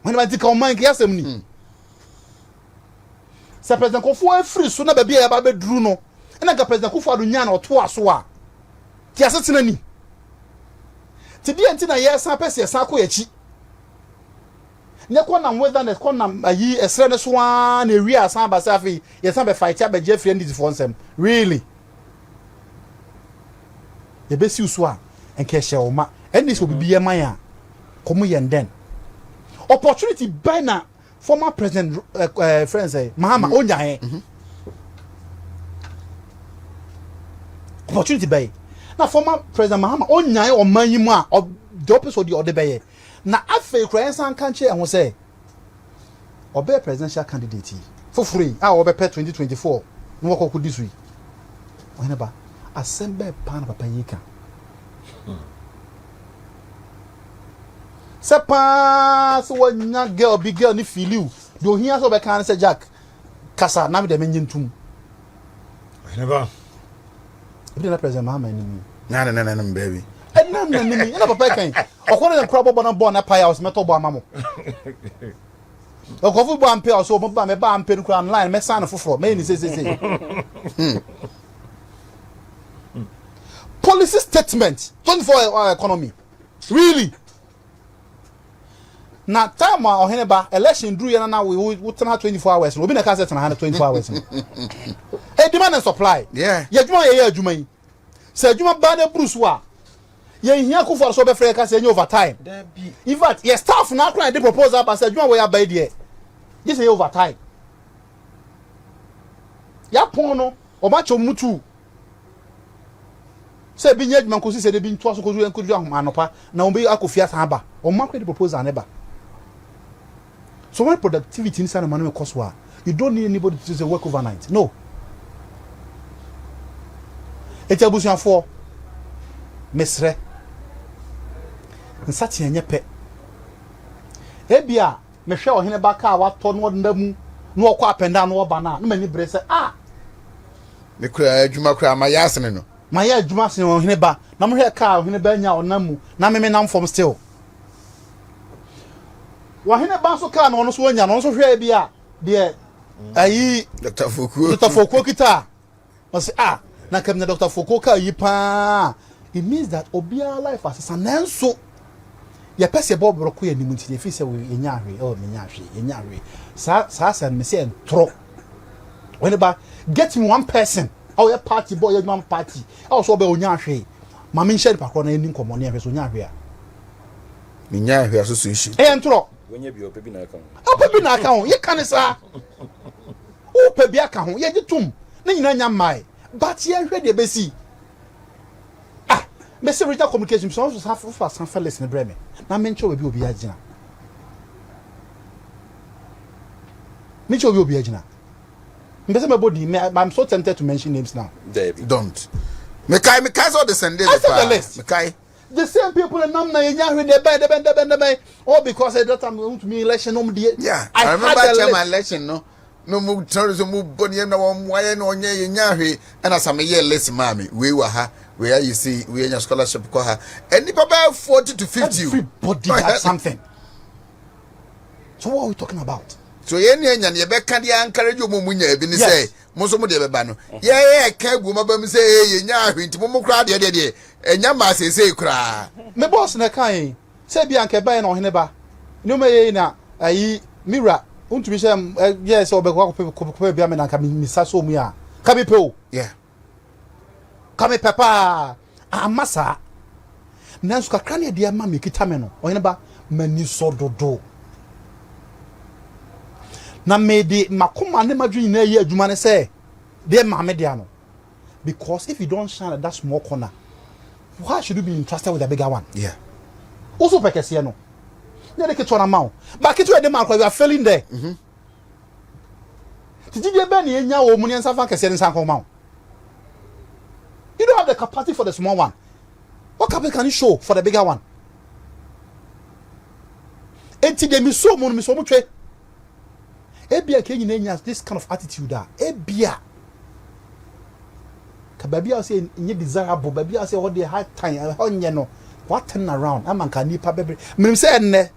When I take on mine, get some money. Sir President Kofu free so never be a baby Druno. And I got President Kofu Dunyan or 2 as well. Tiasatinani. Today until I hear some person Sako Echi. Nekwa na mweda ne kwa na yi esre ne so an area asan ba safi ye san be fight ya be Jeffrey ndidi for nsem really ye be si uso a enke hye o ma ndis obi ye man a komo ye nden opportunity by na former president friends Mahama onyae opportunity by na former president Mahama onyae oman yi mu a the opposite of the bay na afa kura san kan che ho say obe presidential candidate for free obe 2024 no work ko this week ohene ba assemble pan papa yika se pa so wanya girl big girl ni feel you do here so be kan say Jack kasa na me de menyin tum ohene ba ibi na president Mahama ni na baby enam na ni na papa kan okore na problem na born na pie house meto bo amamo okofu bo ampe so mo ba me ba ampe ku online me san foforo me ni say policy statement 24 economy really na time ohene ba election drew yana na we tena 24 hours obi na ka set na 24 hours hey demand and supply yeah ye dwuma ye adwuma yi se adwuma ba na bruce wa ye hia ku for so be free ka se nye overtime in fact ye staff na akran dey proposal ba se adwuma we ya ba there this is overtime ya pono o ba cho mutu se bi nye adwuma ko si se de bi nto aso ko zu enkodu ahoma anopa na o be akofia san ba o ma akran dey proposal ne ba. So when productivity inside the manual cost war, you don't need anybody to say work overnight. No. It's a bush for Mesre. And such a pe. Ebia, Michelle Hinebaka, what ton one them no up and down no banana, no many brace. Ah, the cry, Jumacra, my yasin. My ya Jumasin on Hineba, no more car, Hinebanya or Namu, Namame Nam from still. Wahine banso ka na ono so anya no so hwe bia de ayi Dr. Foucault kita o say na kam na Dr. Foucault ka yi pa it means that obia life as nanso ye pese bob roko ya nimu nti fi se we enya hwe sa me say entro when ba get me one person or your party boy your man party also be onya hwe ma me share pakro na eni nkomo ne hwe so nya hwe a nya hwe aso ishi entro Wenye bi opebi na aka ho. Opebi na aka ho, ye kan sa. Opebi aka ho, ye gitum. Na nyina nya mai. But ye hwe de besi. Me say written communication so have for some fellas in Bremen. Na me ncho obi agina. Me ncho obi agina. Me say my body I'm so tempted to mention names now. David. Don't. Me kai so the send I said the list. Me kai the same people in Namna Yahweh they buy all because at that time went to me election yeah I remember my election no mu tourism mu body na one why no onye Yahweh and as am year less mommy we were ha where you see we in scholarship ko ha and about 40 to 50 everybody has something. So what are we talking about? So ye nya ye be ka dia encourage mu munya bi ni say mo so mo de be ba no ye ka gu ma ba mi say ye Yahweh nti mo kra de enya ma say kra me boss na kan say bi anke ba na ohene ba no me ye na ayi mira untumi say yes obe ko bi am na ka mi sa so mu ya ka bi pe o yeah ka me papa amasa nanso kakra na de ma me kita me no ohene ba mani so dodo na me de makoma ne madwin na yi adwuma ne say de ma me dia no because if you don't shine at that small corner why should you be entrusted with a bigger one? Yeah. Also, Pekesiano. They get one amount. But it's where the mark, we are failing there. Did you get Benny and Yaw, Munian Safa Kessian Sanko Mount? You don't have the capacity for the small one. What capacity can you show for the bigger one? Enti de miso mon miso mutre. Ebia Kenyan has this kind of attitude. Ebia. Baby I say in desirable baby I say all the hard time on no what turn around I'm an can nipa baby me say ne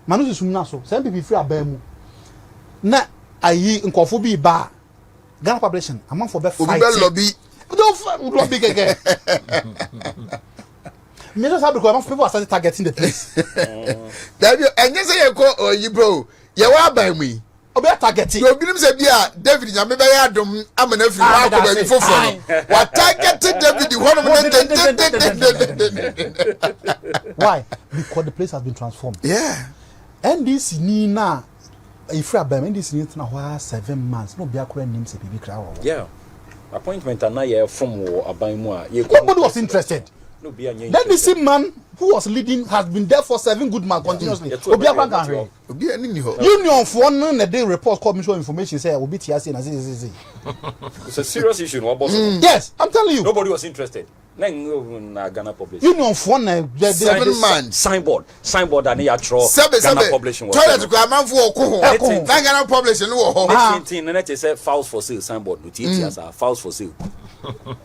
manu su na so some people free abamu na ayi nkofo bi ba Ghana population among for be fight lobby don't lobby again me just have because people are starting targeting the place that you and you say you go you bro you wa ba mu obi targeting you binim say bia David nya me be ya dom amana firi wa ko ba bi foforo wa targeted David one why because the place has been transformed. Yeah. NDC ni na if you abem NDC ni na 7 months no be akora nim se bibi kra wo. Yeah. Appointment and now from Abaimu. Nobody was interested. No, be a then the same man who was leading has been there for 7 good months continuously. Union for one day report commission information say will be TRC and say. It's a serious issue. Yes, I'm telling you. Nobody was interested. Ghana publishing. Union for 7 months. Signboard and they draw. Ghana publishing. Toilet to man for Ghana publishing. It is files for sale signboard. Files for sale.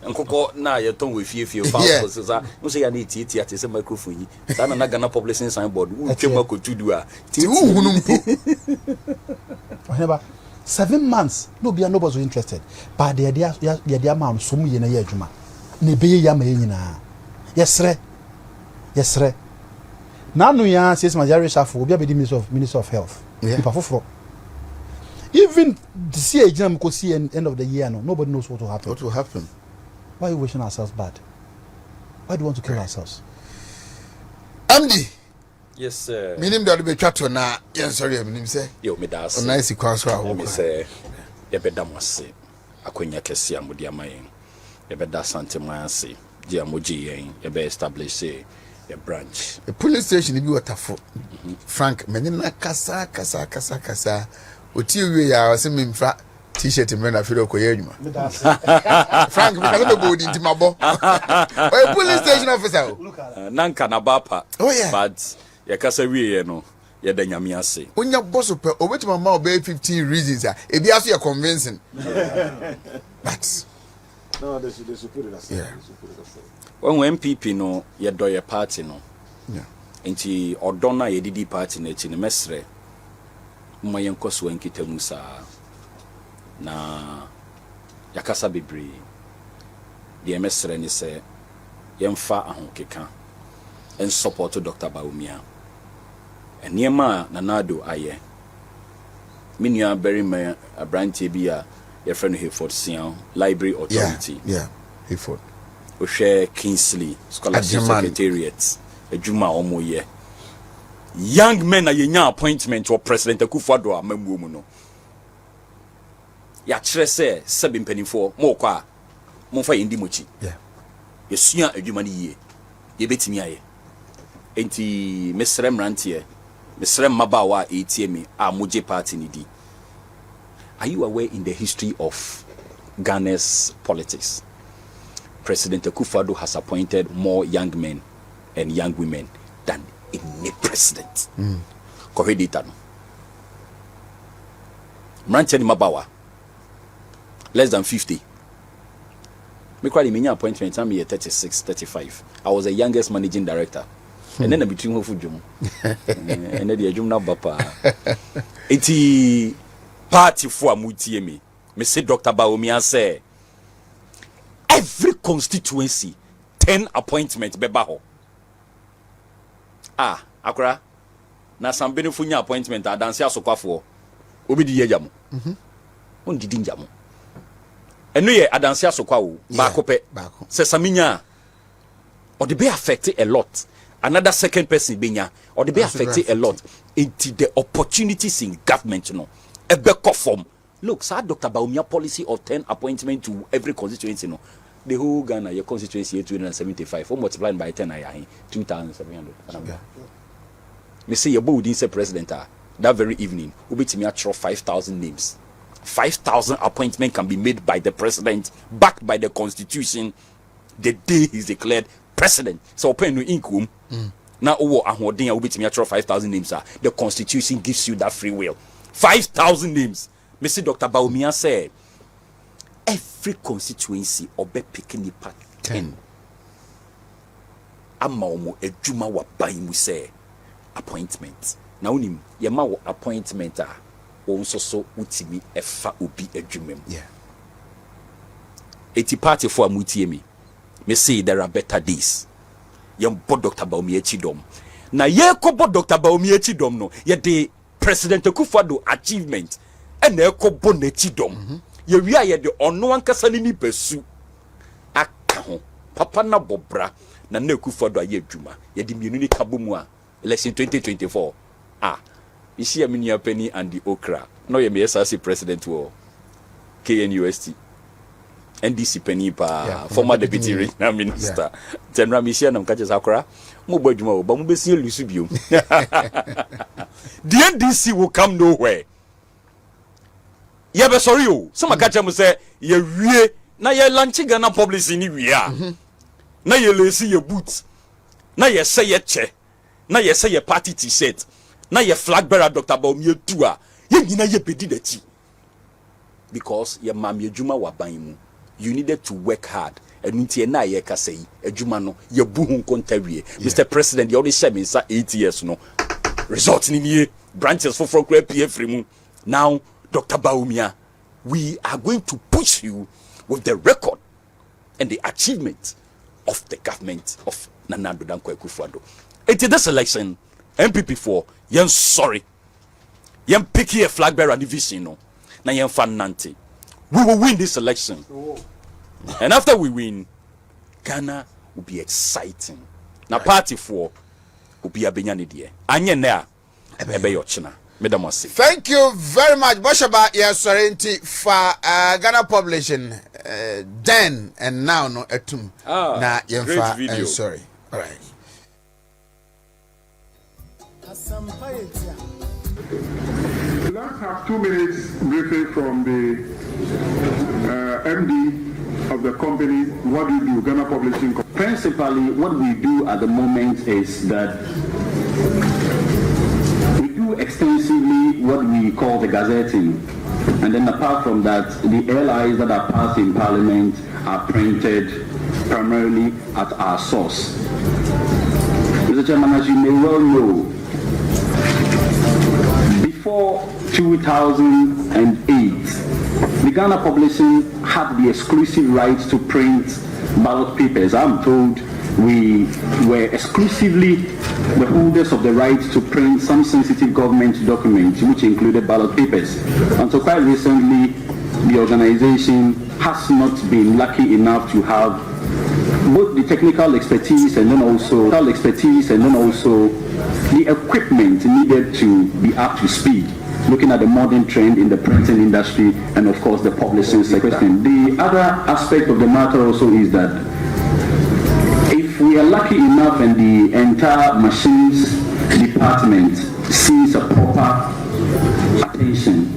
And Coco na your tongue with few files for sale. No say I need tea at a microphone. Sana na Ghana publishing signboard. Who came up to do a 7 months. Nobody was interested. But the idea man so mu na ye adwuma. Ne be ya ma nyina. Yes re. Na no ya says Majari Shafo obi abedi Minister of Health. People even the CAGM could see end of the year, no, nobody knows what will happen. What will happen? Why are we wishing ourselves bad? Why do we want to kill ourselves? MD. Yes, sir. Minim da be twato na yen sorry minim say. Yo me da say. Nice kwaso a wo. Me say ye beda mo ase. Akonya kese amodi amayen. Ye beda santeman ase. Di amoji yen ye be establish a branch. The police station bi waterfo. Frank menina kasa. Oti we ya wase memfa t-shirt me na feel ko ye adwuma. Frank because the body inti mabo. Oh, police station officer. Nanka na bapa. Oh yeah. But ya kasa we ye no ye da nyame ase. Onya boss pe obetima ma obey 15 reasons ah. E bia so you convincing. But no, they should put it aside. Yeah. When MPP no ye do ye party no. Yeah. Enti odona ye didi party na chi ne mesre. Mmayen koso enkitemu saa na yakasa bebre de mesre ni se yemfa ahonkeka en support Dr. Baumia eniema na nado aye minua berima abrantie bi a ye friend Hayford Sian Library Authority yeah Hayford o share Kingsley Scholarship Secretariat ejuma omoye young men are yenya appointment or President Akufo-Addo amamuo mu no ya kire se sebi mpanifo mo kwa mo fa yindi mochi yeah yesua adwuma ni yie ye betimi aye enti mesrem mrantie mesrem mabawa ATM a moje party ni di. Are you aware in the history of Ghana's politics President Akufo-Addo has appointed more young men and young women than any president. Corredita no. Mrancheni Mabawa. Less than 50. Me quite many appointment time here 36, 35. I was the youngest managing director. And then between who jum. And then the jum na bapa. Eti party for amutie me. Me say Dr. Baumia say every constituency 10 appointment beba ho. Akra na sambene funya appointment adanse asokwafo obi di yejamo on di njamo eno ye adanse asokwa wo ba kope se saminya or the be affected a lot another second person benya or the be affected a lot into the opportunities in government no ebe conform look sir Dr. Baumia policy of 10 appointment to every constituency no the whole Ghana your constituency 275 or multiplied by 10 ay 2700 me say your board say president that very evening ubetimi atro 5,000 names 5,000 appointment can be made by the president backed by the constitution the day he's declared president so open no income na owo ahoden ubetimi atro 5,000 names the constitution gives you that free will 5,000 names me say Dr. Baumia said every constituency obe picking part 10 ama omo adwuma wa ban mu say appointment na unim ye ma wo appointment wo nso so utimi efa obi adwuma mu yeah eti party for amutie me say there are better days yem bo Dr. Baumia chidom na ye ko bo Dr. Baumia chidom no ye de President Akufo-Addo achievement and e ko bo na chidom ye wi aye de ono ankasa ni besu aka ho papa na bobra na Akufo-Addo aye adwuma ye de mienu ni kabomu a election 2024 isi ya minia penny and the okra no ye me SRC president wo KNUST NDC penny pa former deputy regional minister general mission nam kache sakora mo badwuma wo ba mo besi elusu biom the NDC will come nowhere ye be sorry o some kache mo say ye wie na ye lanchi Ghana policy ni wie a na ye lesi ye boot na ye say ye che na ye say ye party t-shirt na ye flag bearer Dr. Baumie Tua ye nyina ye pedi dachi because ye mam ye juma wa ban mu you needed to work hard and ntie na ye ka say adwuma no ye bu hu kontawie Mr. President you already share me inside 8 years no result ni nie branches for PF free mu now Dr. Baumia we are going to push you with the record and the achievement of the government of Nana Addo Dankwa Akufo-Addo. It is this election MPP4 yen sorry yen picky a flag bearer division no na yen fan nante we will win this election and after we win Ghana will be exciting na party for will be abenya ne de anye na ebe yo china madam wase. Thank you very much Boshaba Yasorenti for Ghana publishing then and now no etum na yen fa and sorry all right. Let's have 2 minutes briefing from the MD of the company. What do you do, Ghana Publishing? Principally, what we do at the moment is that we do extensively what we call the gazetting. And then apart from that, the LIs that are passed in Parliament are printed primarily at our source. Mr. Chairman, as you may well know, before 2008, the Ghana Publishing had the exclusive right to print ballot papers. I'm told we were exclusively the holders of the right to print some sensitive government documents, which included ballot papers. Until quite recently, the organization has not been lucky enough to have both the technical expertise and then also the equipment needed to be up to speed, looking at the modern trend in the printing industry and of course the publishing sector. The other aspect of the matter also is that if we are lucky enough and the entire machines department sees a proper attention,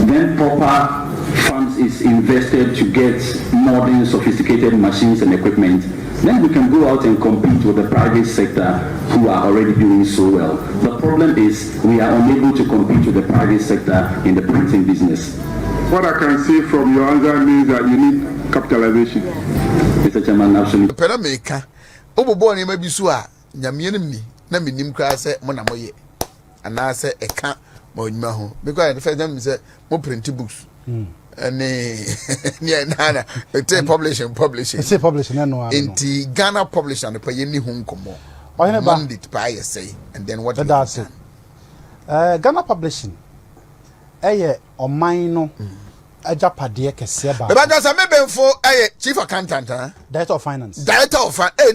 then proper funds is invested to get modern sophisticated machines and equipment, then we can go out and compete with the private sector who are already doing so well. The problem is we are unable to compete with the private sector in the printing business. What I can see from your answer means that you need capitalization. Mr. Chairman, absolutely. Perameka obobo ni mabisu a nyamie ni na minim kra se mo na moye ana se eka ma onyuma ho because the first time say mo print books ni na it's publishing it's publishing no inti Ghana publishing and pay ni ho nkomo Monday to buy say and then what that's it. Ghana publishing oman no ajapade kese ba but just me benfo chief accountant director of finance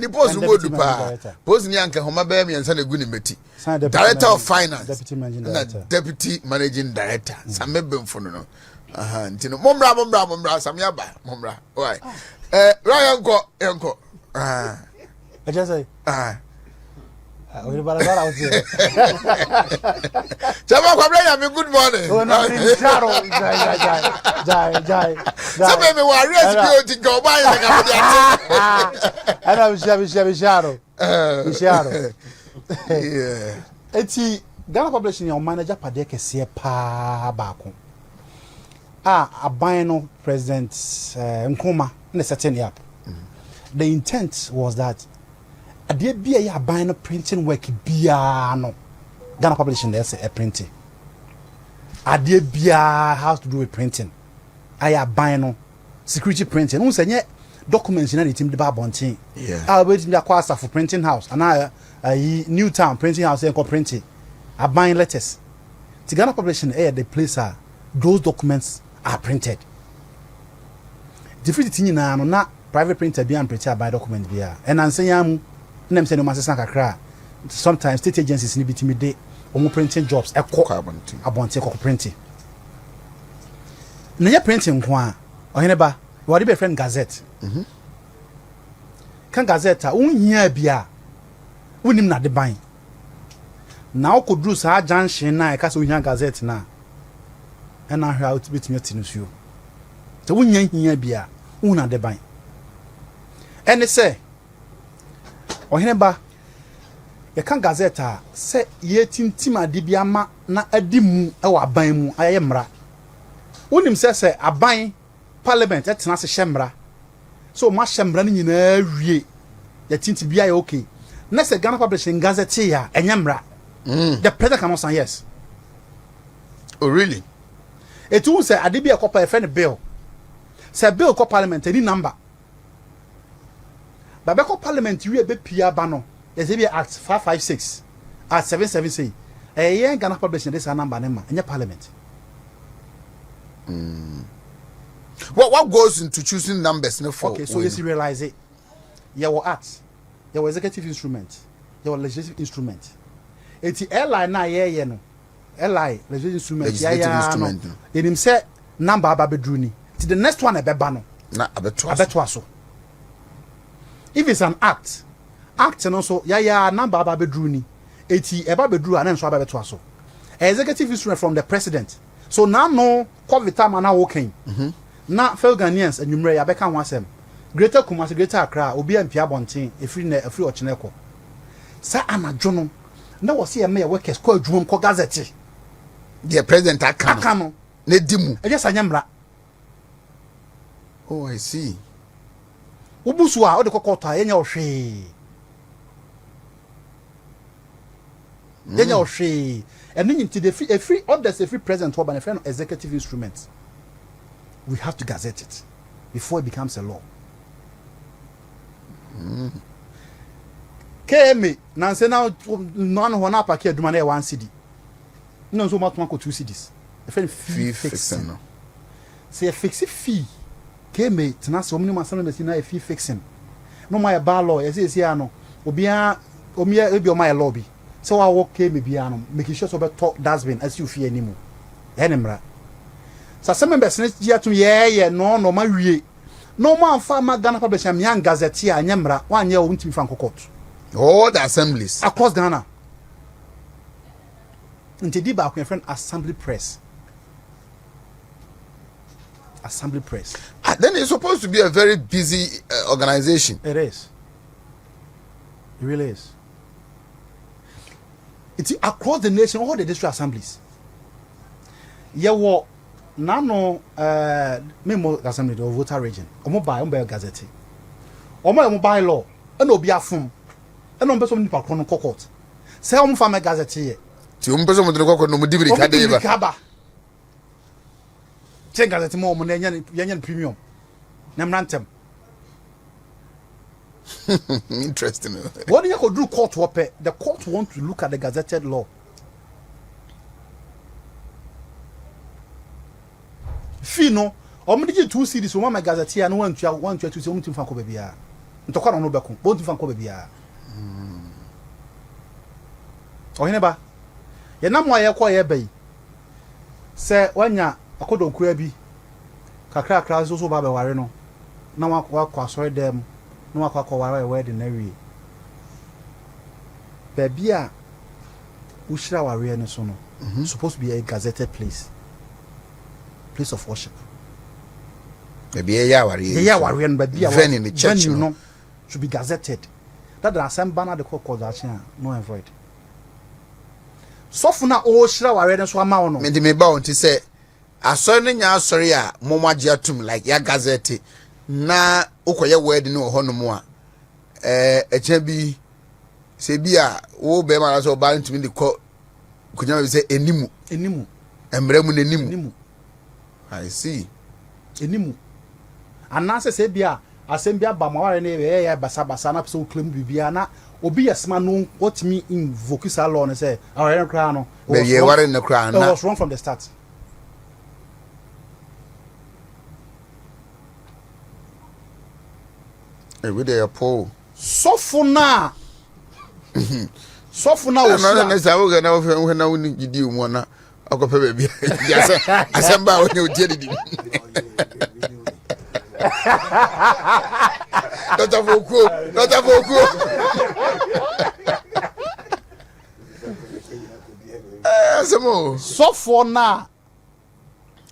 ni post no du pa post ni anka homa ba mi ensa na gu ni meti director of finance deputy managing director some me benfo no ntino momra samya ba momra why Ryan go I just say we balabala out here. Chama kwa brother me good morning. Oh no, jai. Some me wa race bi o ti go ba ya ka dia. Ana bisharo. Yeah. Eti Ghana Publishing your manager pade kese pa baako. Aban no president Nkrumah na setting up. The intent was that ade bia ya aban no printing work bia no Ghana Publishing there's a printing. Ade bia has to do with printing. Aya aban no security printing. No say documents na the team de ba bontin. Yeah. Wait me akwa for printing house and New Town printing house and printing. Aban letters. The Ghana Publishing the place those documents are printed. Different thing na no na private printer be and printer by document bia. And answer yam nem say no masesa kakra. Sometimes state agencies ni bitimi de omo printing jobs ekọ abonte ekọ printing na ye printing nko a ohene ba wadi be friend gazette kan gazette a unhia bia unim na de ban na okodru sa junction na e ka se unhia gazette na e na hwa utibetimi atinusuo te unhia hia bia una de ban ene se ohene ba ye kan gazette a se ye tintim ade bia ma na adimu e wa ban mu aye mra unim se aban parliament etena se hyemra so ma hyemra ni nyina wie ya tinti bia ya okay na se Ghana Publishing Gazette ya enyemra the president cannot say yes. Oh really? It won't say ade bia kopa e friend bill say bill ko parliament any number ba be ko parliament wie be pia ba no e say be act 556 act 776 e Ghana Publishing this number nema enye parliament. What goes into choosing numbers for? Okay, so you realize it. Your art, your executive instrument, your legislative instrument. It's airline na ye no. Airline legislative instrument. Instrument. In him say number ababedruni. It's the next one ebeba no. Na abetwa so. If it's an act and also number ababedruni. Eti ebabedru anen so ababetwa so. Executive instrument from the president. So now no COVID time na working. Na fellow Ghanaians enumere ya beka ho asem. Greater Kumasi, Greater Accra, obi empia bonten, efri ocheneko. Sa anadwo no na wo se ye me workers ko adwum ko gazette. The president aka no. Na dimu. E just anyamra. Oh, I see. Ubusu a o de kokota yenya ohwe. Yenya ohwe. And then into the free orders every president or by a executive instrument. We have to gazette it before it becomes a law. KMA nanse now none one up here do man 1 CD. No so much 2 CDs. A friend fee fixing. No. Say a fixed fee. KMA tenase omni masana be na a fee fixing. No my bar law as is here no. Obia ebi o my lobby. So I walk KMA bia no making sure so be talk dustbin as you fear anymore. Enemra. Sa some members ne atum ye no ma wie. No man farmer Ghana Publishing Young Gazette a nyemra wan ye wo ntimi fan court. All the assemblies across Ghana. Ntedi ba akwen friend assembly press. Assembly press. Then it's supposed to be a very busy organization. It is. It really is. It's across the nation, all the district assemblies. Yewo nano memo assembly the voter region. Omo buy gazette. Omo buy law. Eno obi afum. Eno mpeso nipa kono court. Say omo fa me gazette here. Ti omo mpeso mo de court no mo dibiri ka dey ba. Check gazette mo na yenye premium. Na mrantem. Interesting. What do you could do court wape? The court want to look at the gazetted law. Fino, or maybe 2 CDs, one my gazette and 1 to 2 to Fanco Babia. Ntokwa no beku, both to Fanco Babia. O hineba. Ye na mo aye kwa ye bai. Se wanya akodo nkua bi. Kakra kra so ba be ware no. Na wa kwa sori dem. No akwa ware wedding na wi. Baby a ushira ware no so no. Supposed to be a gazetted place of worship. Baby ya ware. Yeah, ware no baby a venue in the church no should be gazetted. That the assembly banner the call that no avoid. So for na o shira ware no so ama no. Me de me ba on ti say asori nya asori a momagye atum like ya gazette na ukoye word no ho no mo a echa bi se bi a wo be ma so ba ntimi de ko kunya be say enimu emre mu nenimu. I see. Enimu anase se bi a asem bi aba maware na ye basa na so claim bibia na obi yesma no what me invoke sa law no say aware kra no be ye ware no kra na was wrong from the start. Every day a poll. So for now. sɔfo na no wɔhyia na sa wo ga na wo na wo ni gidi mu na akɔpɛ ba bia ya asɛmba wo ne otie didi Dr. Foku asɛmo sɔfo na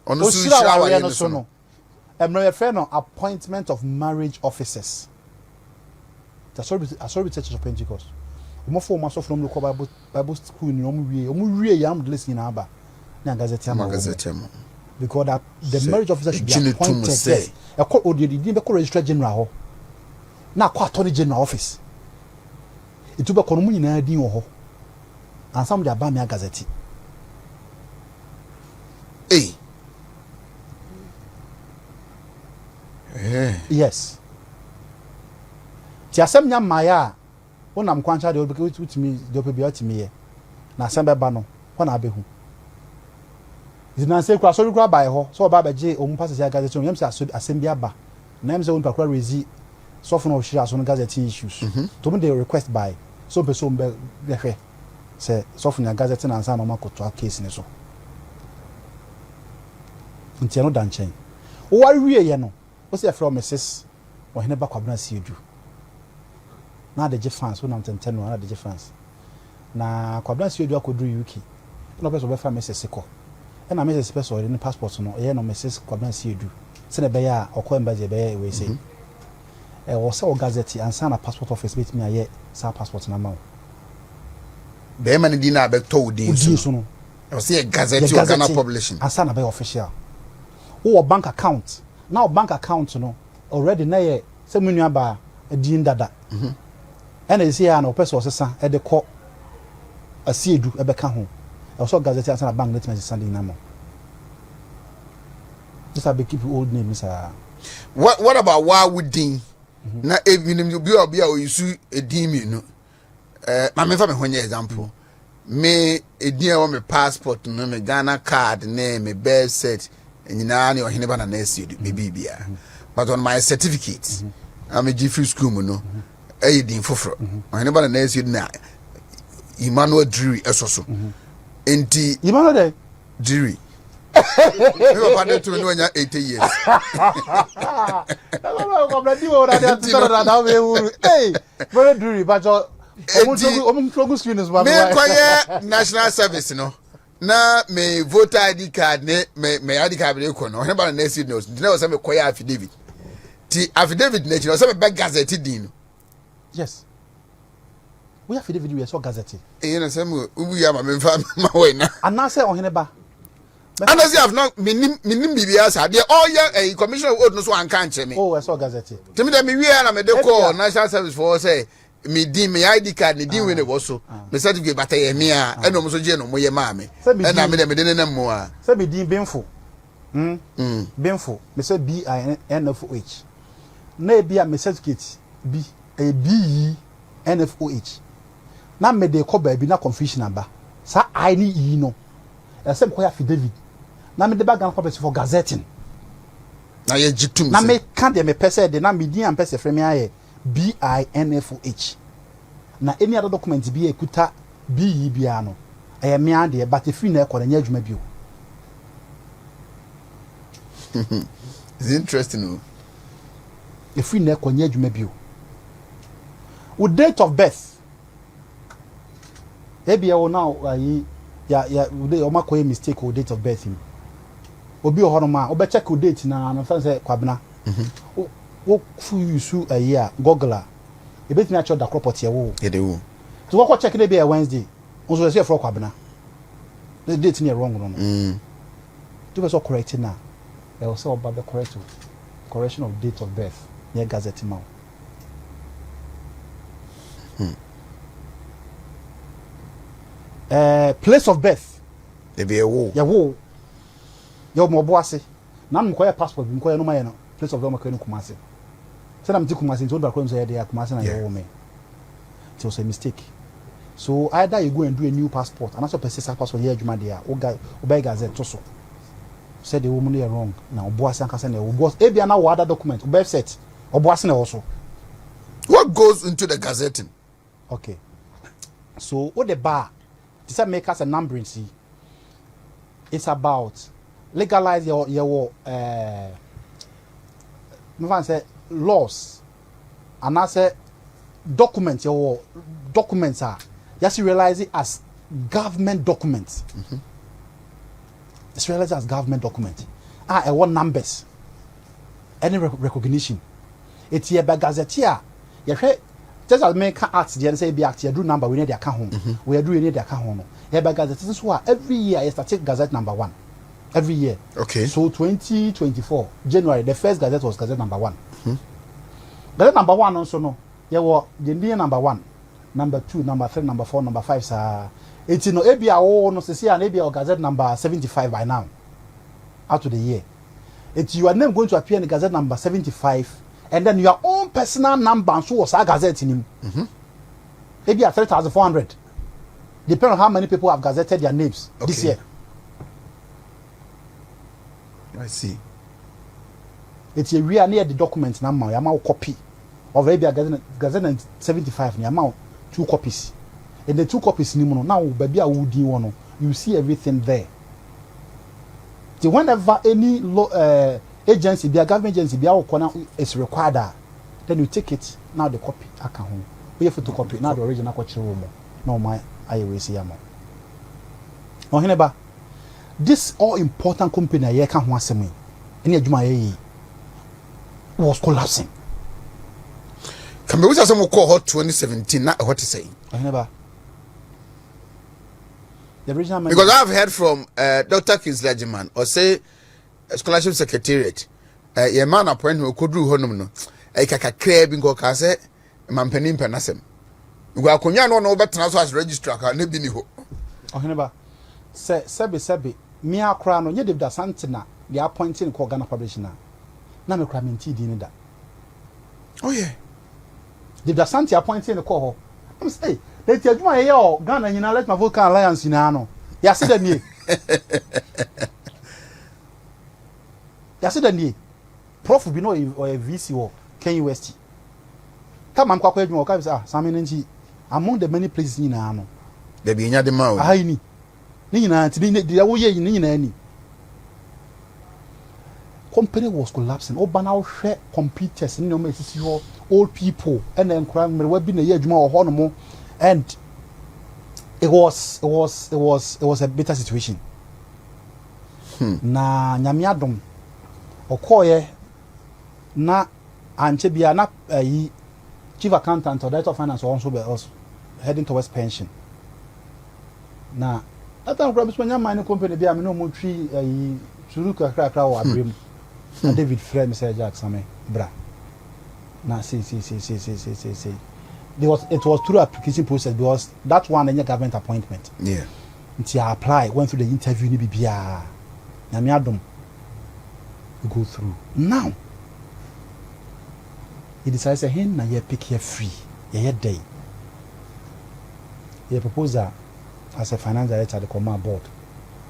ɔno so Osira hyira wa wa no so no. Emre yɛfrɛ no appointment of marriage officers. The sorry church of Pentecost. Omofo mo asofo no kɔ Bible school ni omu wie yam de listen aba. Na gazette am. Because that the marriage officer should be appointed. Yes. E call odiedi be call registrar general ho. Na call attorney general office. Itu be kono mu nyina din wo ho. Ansam de aba me gazette. Eh. Yes. Ti asem nya maya wonam kwancha de wutumi de opebi otimi ye na asem beba no ho na abehu dinanse kwa so kura bai ho so ba beje omu pass ya gazette no yem se asem bi aba na yem se won pakura rezi so for no shira so no gazette issues to me dey request by so person be hwe se so for na gazette na ansa mama koto case ni so ntia no danchen o wari wie ye no o se from Mrs. Ohene ba kwabna siedu na de je fans wona mtenten no na de je fans na kwabna siedu akoduru UK na person be fa Mrs. ko e na Mrs. person ni passport no e no Mrs. kwabna siedu se na be ya okọ embassy be we say e wo se o gazette ansa na passport office bit me aye sa passport na ma be man di na be to din so no o se gazette o Ghana publishing ansa na be official wo bank account now bank account no already na ye se munu aba din dada and you see ya no person sesa e de ko asiedu e be ka ho e so gazette ansa na bank statement sending na mo just have keep old names what about wa wudin na ebinim bi obi a oyisu edin mi no ma me fa me honye example me edin a me passport no me Ghana card na me birth cert nyina ne ohene ba na asiedu bibia but on my certificate I'm a free school no e din foforo ohene ba na asiedu na Emmanuel Diri esoso enti Emmanuel de Diri we papa de to no nya 80 years ko bla di wo na de tsara na we wu eh very Diri ba jo omu screen is ba me koye national service no na me voter ID card ne me ID card be ko no he ba na see no na say me koya affidavit ti affidavit na no say me be gazette din no yes we affidavit we so gazette na say me ubu ya ma me fa ma we na ana say ohene ba ana say have not minim bibia sa de all ya commissioner of old no so an kan che me oh we so gazette ti me we na me de call national service for say me din me ID card ni din we ne wo so me certificate bataye me a eno mo so je no mo ye ma me na me de me de na mo a say me din benfo benfo me say BINFOH na e bia me certificate B NFOH na me de ko ba bi na confusion aba sa I ni E no e say ko ya affidavit na me de ba Ghana public for gazetting na ye jitum na me kan de me pese de na me din am pese frame aye BINFOH na any other document bi ekuta BE bia no e me ade but e free na e ko na nya adwuma bio. It's interesting. E free na e ko nya adwuma bio. With date of birth e bia wo now ayi ya we o makoye mistake with date of birth him obi o hono ma o be check date na no fa say kwabena wo fu yusu a year Google e betimi a cho da property e wo e de wo so wo check na be a Wednesday onso say for kwabena the date ni wrong no to be so correct na e o say oba be correct correction of date of birth near gazette ma place of birth e be a wo ya wo yo mo bo ase na mo koya passport mo koya no ma ye no place of birth makani Kumasi say na mti Kumasi nti odwa say dey Kumasi na ye wo me it was a mistake so either you go and do a new passport and also person passport here adwuma dey o buy gazette to so said the woman is wrong na obo ase anka say na wo boss e bia na wo other document birth set obo ase na wo so what goes into the gazetting okay So what the bar? This make us a numbering see. It's about legalize your say laws and I say documents your documents are just realize it as government documents. It's realized as government document. I want numbers. Any recognition. It's here by gazetteer. You just as make acts, the say be act, you do number, we need their account home. We are doing their account home. Here by gazetteers who are every year, you start take gazette number 1. Every year. Okay. So 2024, January, the first gazette was gazette number 1. Gazette number 1 also no. You were the number 1, number 2, number 3, number 4, number 5, sir. It's no ABA no see an ABA gazette number 75 by now. Out of the year. It's your name going to appear in the gazette number 75, and then your own personal number and so was a gazette in him. Maybe at 3,400. Depending on how many people have gazetted their names this year. I see. It's a real near the document number, your copy of maybe a gazette 75, your amount 2 copies. And the 2 copies now baby I would you see everything there. So whenever any agency, be a government agency, be our corner is required, then you take it. Now the copy I can home. We have to copy now the original culture room. No my I will see amo. No hineba. This all important company I can once me. Any adwuma was collapsing. Can we say some call hot 2017 not what to say? Hineba. The original Because I've heard from Dr. Kingsley Legiman or say scholarship secretariat your man appointment could do honum no e kaka crab ngo ka say mampanim penasem ngo akonya no betra so as registrar ka na bi ni ho oheneba sebe me akra no nye David Santina the appointing ko Ghana publishing na me kra menti di ni da. Oh yeah, David Santi appointing ko ho I'm say they tell you my Ghana nyina let my vocal alliance na no ya se da nie ya se da nie prof bi no or a VC or Kenya West come am kwakwa adwuma ka say same nji among the many places nyina no there be nya de ma o ai ni nyina nti ni wo ye nyina ni company was collapsing obana wo hwe computers ni no ma sisi ho old people and then kran me wa bi na ye adwuma wo ho no mo and it was a bitter situation. Na nyame adom okoye na anche bia na chief accountant or director of finance also was heading towards pension. Na atan kra bispo nyama ni company bia me no mo twi suru kakra wa abrem. Na David Frem say Jackson bra. Na see. It was through application process because that one any government appointment. Yeah. Until I apply, went through the interview, ni bibia. Na me adom. We go through. Now, he decides say na ye pick here free. Ye day. He proposal as a finance director at the command board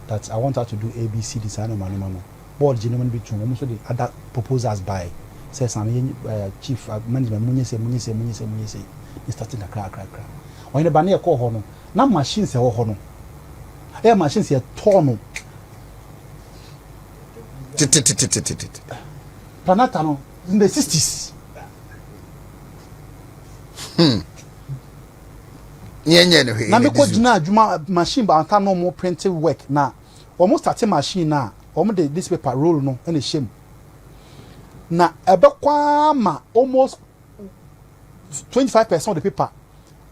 that I want her to do ABC design no. Board genuinely be true. Almost the other proposals by says some chief management munye say. Starting a crack. When the banner call hono, na machines are hono. Air machines are torn. Planatano in the 60s. Na me ko jina adwuma machine ba anta no more printing work na almost start machine na almost this paper roll no and shame. Na ebekwa ma almost 25% of the paper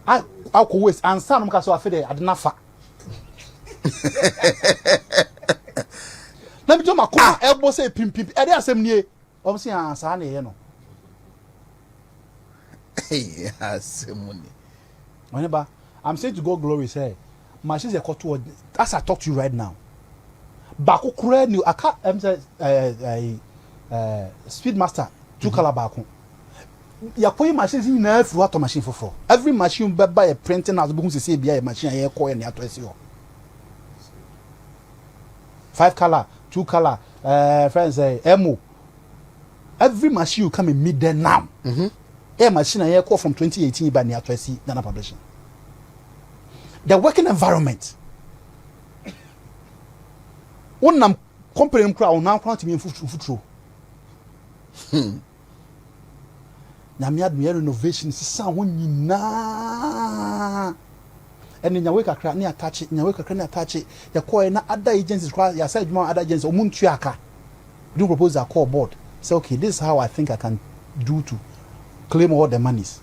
I could waste and some can so afede adnafa na bi to makoma elbow say pim e dey asem nie o say ansa na ye no asemuni whenever I'm saying to go glory say machines e cut to as I talk to you right now bako kura ni aka speed master 2 color bako ya koyi machines ni na afu auto machine for every machine be buy a printing as be hu se bia a machine ya koyi ni ato esi ho 5 color 2 color friends say emo every machine you come in mid there now machine ya call from 2018 by ni ato esi Ghana publishing the working environment. One nam company crowd now crowd to me futuro. Na me admire renovation sisa won nyina. And nyawe kakra ne attach nyawe kakra ne attach ya call na other agencies crowd ya say adwuma other agencies omuntu aka. Do propose a call board. Say okay, this is how I think I can do to claim all the monies.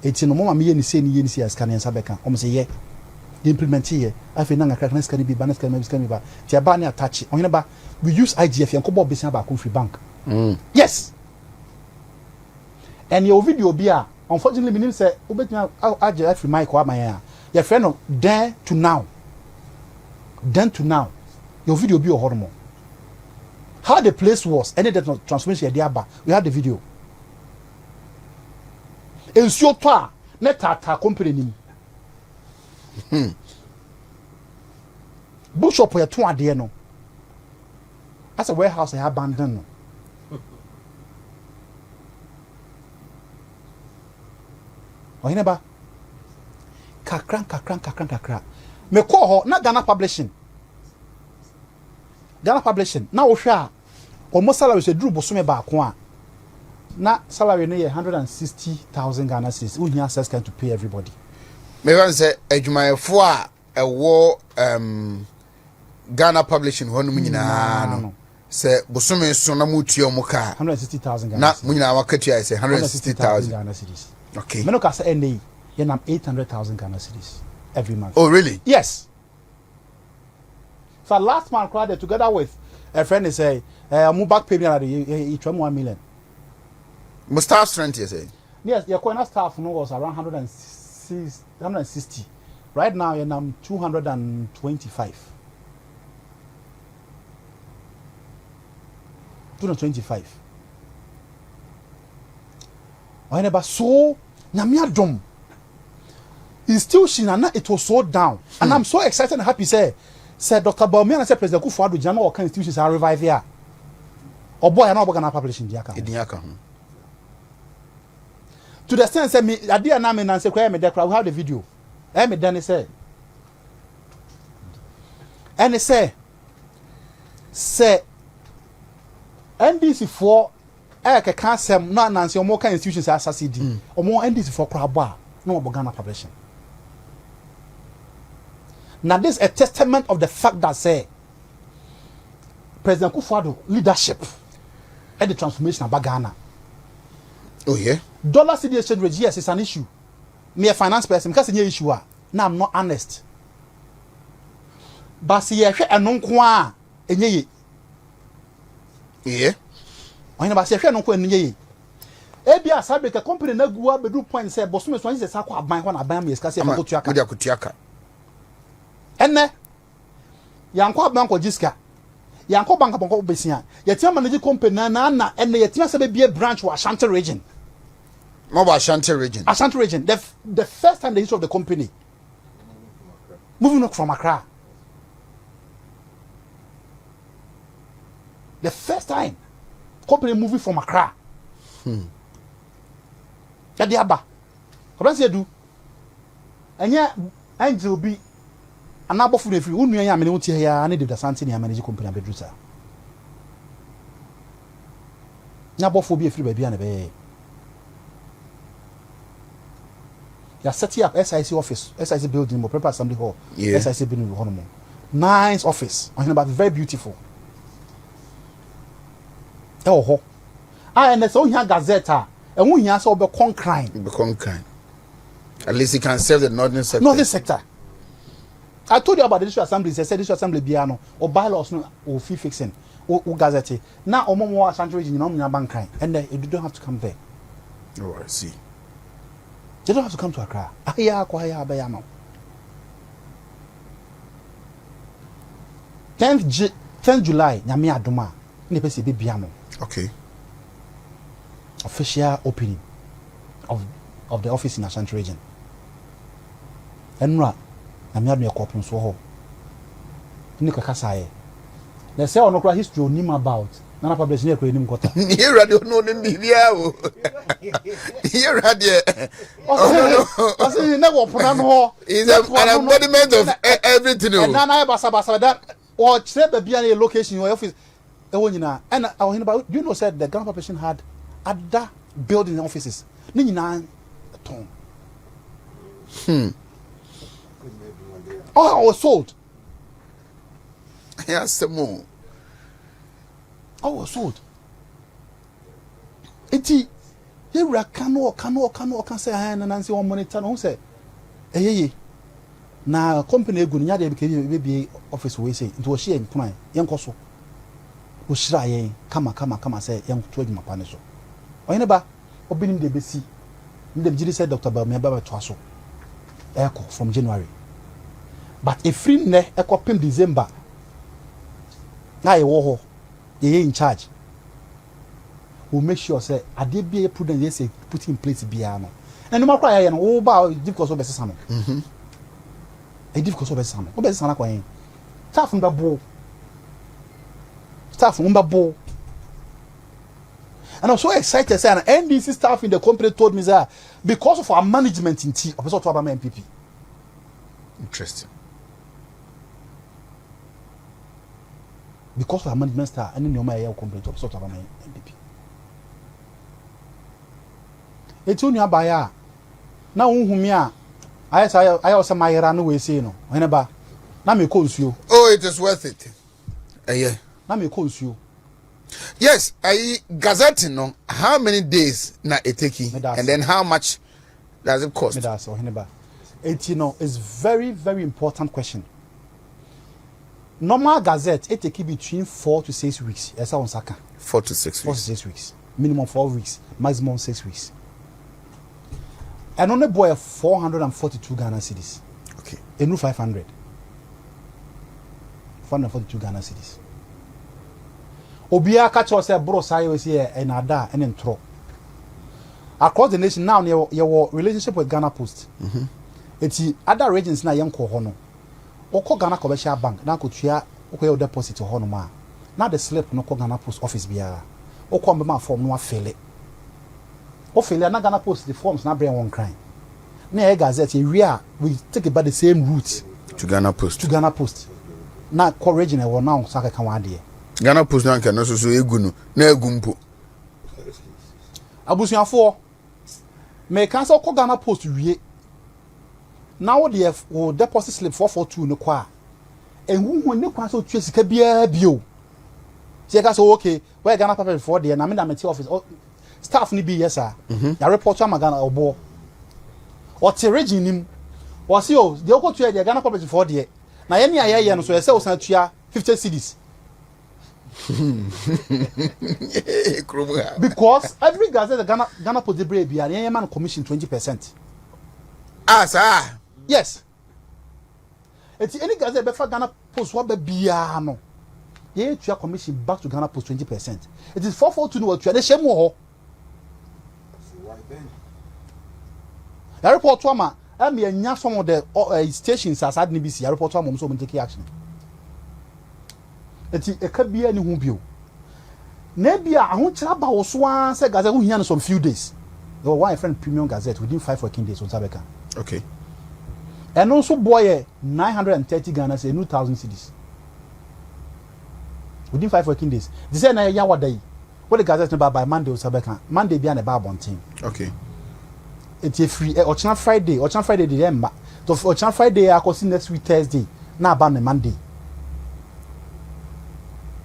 It's no mama me ye ni say as can answer beka. Say yeah. The implement here. I feel na crack can be balance can be ba. Ti ba ne attach. On ba we use IGF yan ko bob besia ba free bank. Yes. And your video be unfortunately meaning say obetumi IGF free mic wa man ya. Your friend no then to now. Your video be your hormone. How the place was, any that transformation there, we had the video. And so far, net company. Bookshop where 2 idea no. That's a warehouse I abandoned. Oh, never. Kakran. Me call her, not Ghana Publishing. Now share almost salary say drew bosume ba ko na salary no 160,000 Ghana cedis. Who here access can to pay everybody. Me wan say adwumayefo a ewo Ghana Publishing hono mu nyina no say bosume so na mutua mu ka 160,000 Ghana na mu nyina wakatua say 160,000 Ghana cedis. Okay. Me no ka say NDC you nam 800,000 Ghana cedis every month. Oh really? Yes. So last month crowded together with a friend is say move back payment each 1 million. Must staff strength you say? Yes, your corner staff no was around 160. Right now you're now 225. 225. I never saw Namia Dom. Institution it was so down. And I'm so excited and happy say Dr. Baume and said President Kufuor General or institutions are revive here. Oh boy, I know we're gonna publish in the account. To the extent say me idea na me and say we have the video. Me then say and he say NDC for can say no announce more kind institutions as CD or more NDC for crowd bar no Ghana publishing. Now this is a testament of the fact that say President Kufuor leadership and the transformation of Ghana. Oh yeah. Dollar CD exchange rate, yes, it's an issue. Me a finance person, because it's an issue. Now I'm not honest. But see, I share a non-qua enye. Yeah. I never say share non-qua enye. Ebia sabe ka company na guwa bedu point say bosume so say sakwa aban ho na aban me ska say fa kotuaka. Media kotuaka. Enne yankwa aban ko jiska. Yankwa bank bank besia. Yetia manage company na enne yetia sabe be branch wa Ashanti region. More Ashanti region. Ashanti region. The first time the history of the company. Moving up from Accra. The first time company moving from Accra. That the Abba. What does he do? And yeah, Angel be an above food if you wouldn't hear me here. I need the Santini managing company and bedrusa. Now, both will be a free baby and a bay. You are setting up SIC office, SIC building, or prepare assembly hall. Yeah. SIC building with nice office. I about very beautiful. Oh, and there's only a gazette. And we have so be concrime. At least he can serve the northern sector. Northern sector. I told you about the district assembly. They said district assembly piano or bylaws no or fee fixing or gazette. Now or more Ashanti region, you know, in a bank crime, and you don't have to come there. Oh, I see. You don't have to come to Accra. Aya kwaya bayano. 10th July, nyame adoma. Ni pese be biamo. Okay. Official opening of the office in Ashanti region. Enra, nyame adoma ko open so ho. Ni kaka saye. They say on okra history on him about. Nana publish near creating quota. Here radio no them be there. Here radio. I say never put on ho. Is an embodiment of everything. And Nana basa that or say be a location in your office. And I was about you know said the Ghana population had other building offices. Nina ton. Oh, I was sold. Yes, some more. I was sold. Eti, you can say I and say 1 minute and say, eh, na company good nyade be office we say it was she and plan yen koso. O shira yen kama say yen to adwuma pa ne so. Oyene ba obinim de besi. Ndem jiri said Dr. Bamia Baba to aso. Echo from January. But if free ne echo pim December. Na ye wo ho. Ye in charge. We'll make sure say ade be a prudent yes put in place bia no. And no matter ya no wo ba difficult so be sesa no. E difficult so be sesa no. Wo be sesa na kwa yen. Staff mba bo. And I'm so excited say an NDC staff in the company told me that because of our management in T, of also to Abama MPP. Interesting. Because of our management staff, and in my company to also to Abama MPP. It's only about now whom I also my run away say no. Whenever now me calls you. Oh, it is worth it. Yeah. Now me calls you. Yes, I gazette no. How many days na it taking, and then how much does it cost? It is very very important question. Normal gazette it take between 4 to 6 weeks. Yes, on Saka. 4 to 6 weeks. 4 to 6 weeks. Minimum 4 weeks. Maximum 6 weeks. And on the boy 442 Ghana cedis. Okay. A new 500. 442 Ghana cedis. Obia catch us a bro say we here and Addo and intro. Across the nation now your relationship with Ghana Post. It's other regions na yanko hono. Oko Ghana Commercial Bank na ko tua oko deposit hono ma. Na the slip no ko Ghana Post office biara. Oko mbema form no afele. O fele na Ghana Post the forms na bring one crime. Na e gazette we take about the same route to Ghana Post. Na ko region e wo na saka kan wade. Ghana Post na nka no so egunu na egumpo. Abusuafo me kan so ko Ghana Post wie. Now the deposit slip 442 no kwa. Enwu ne kwa so twa sika bia bio. Say ka so okay, where Ghana paper before there na me na me office. Staff ni bi yes sir. Ya report am Ghana obo. O te region nim. O se o de okwo twa there Ghana paper before there. Na ye ni aye no so ye say o san twa 50 cedis. Because every gazette Ghana Post debray bia ye man commission 20%. Ah sir. Yes. It's any gazette befa Ghana Post what be bia no. Ye twa commission back to Ghana Post 20%. It is 442 no twa de shame ho. The report to ama me anya some of the stations as NDC report to am so take action. Eti eka bia ni hu bio. Na bia ahon kira ba wo so an say gazette hu hia no some few days. There was one friend premium gazette within 5 working days on Sabeka. Okay. And also boy 930 Ghana say 2,000 cedis. Within 5 working days. They say na ya wadai. What the gazette no by Monday on Sabeka. Monday bia na ba bontin. Okay. It's a free Ochana Friday the emba. So Ochana Friday I see next week Thursday. Na ba na Monday.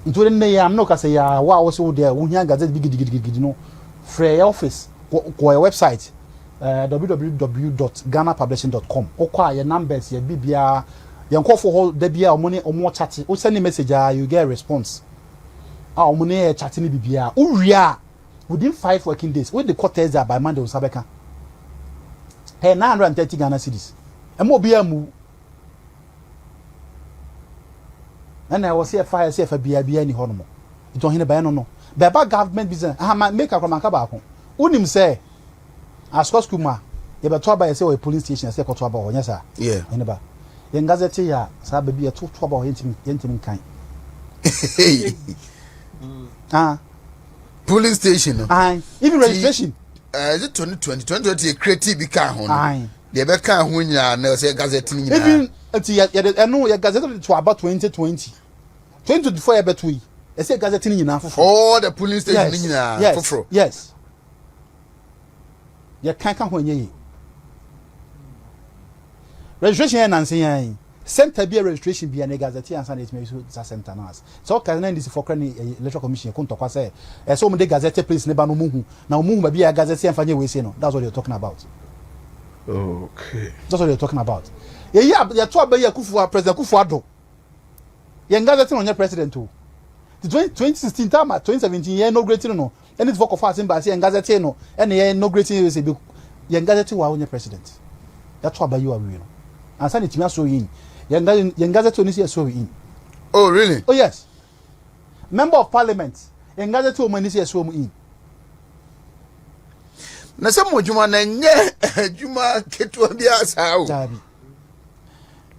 Into the day I'm not say ya wa also there we hear gazette big no free office go website www.ghanapublishing.com okwa your numbers your bibia your call for the bia omo chat o send a message you get a response omo na chat ni bibia uria within 5 working days with the quarters by Monday on Sabeka hey 930 Ghana cedis emo bia mu. And I was here fire say for bia ni hono. It don't hear by no. Baba government business. Make a from Akaba. Unim say as school ma ye be to ba say o police station say ko to ba onya sa. Yeah. Aneba. Yen gazette ya sa baby e to ba yentim kan. Polling station. Even registration. Is it 2020 a creative become home? The Becca when you are no say gazette. Even I know your gazette to about 2020. 2024 between. I say gazette in all the polling station. Yes. You can't come when you registration and saying center be a registration be an gazette and Sunday may center nas. So can NDC for electoral commission to say so many gazette place never no muhu. Now muhu be a gazette and fanya we say no. That's what you're talking about. Okay. That's what you're talking about. Yeah, you're talking about Kufu President Kufu Addo. You're gazette on your president too. The 2016 time, 2017 year no great no. And it's for fasting by saying gazette no. And no great is a young gazette on your president. That's what you are real. And send it to me so in. Young gazette on this so in. Oh really? Oh yes. Member of Parliament. Young gazette on this so in. Na some juma na nye juma ketu bia sao. Dabi.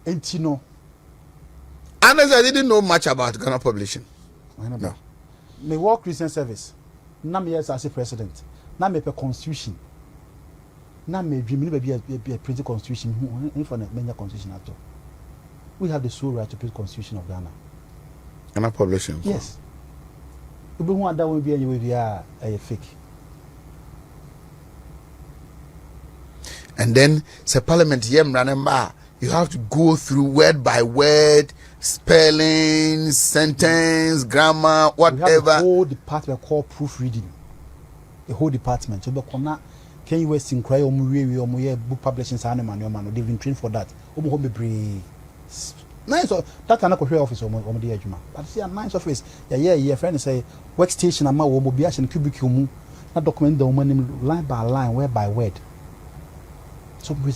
Entino. Honestly, I didn't know much about Ghana publishing. No. Me work Christian service. Na me as a president. Na me per constitution. Na me dream be a pretty constitution. If on a many constitution at all. We have the sole right to print constitution of Ghana. Ghana publishing. Yes. You be one that will be a fake. And then say parliament you have to go through word by word, spelling, sentence, grammar, whatever. We have a whole department called proofreading. A whole department. So can you West inquire book publishing they've been trained for that. Nice that can not office on the edge. But see a nice office. Yeah, friend say workstation and my mobiation and cubicle that document the woman line by line, word by word. So be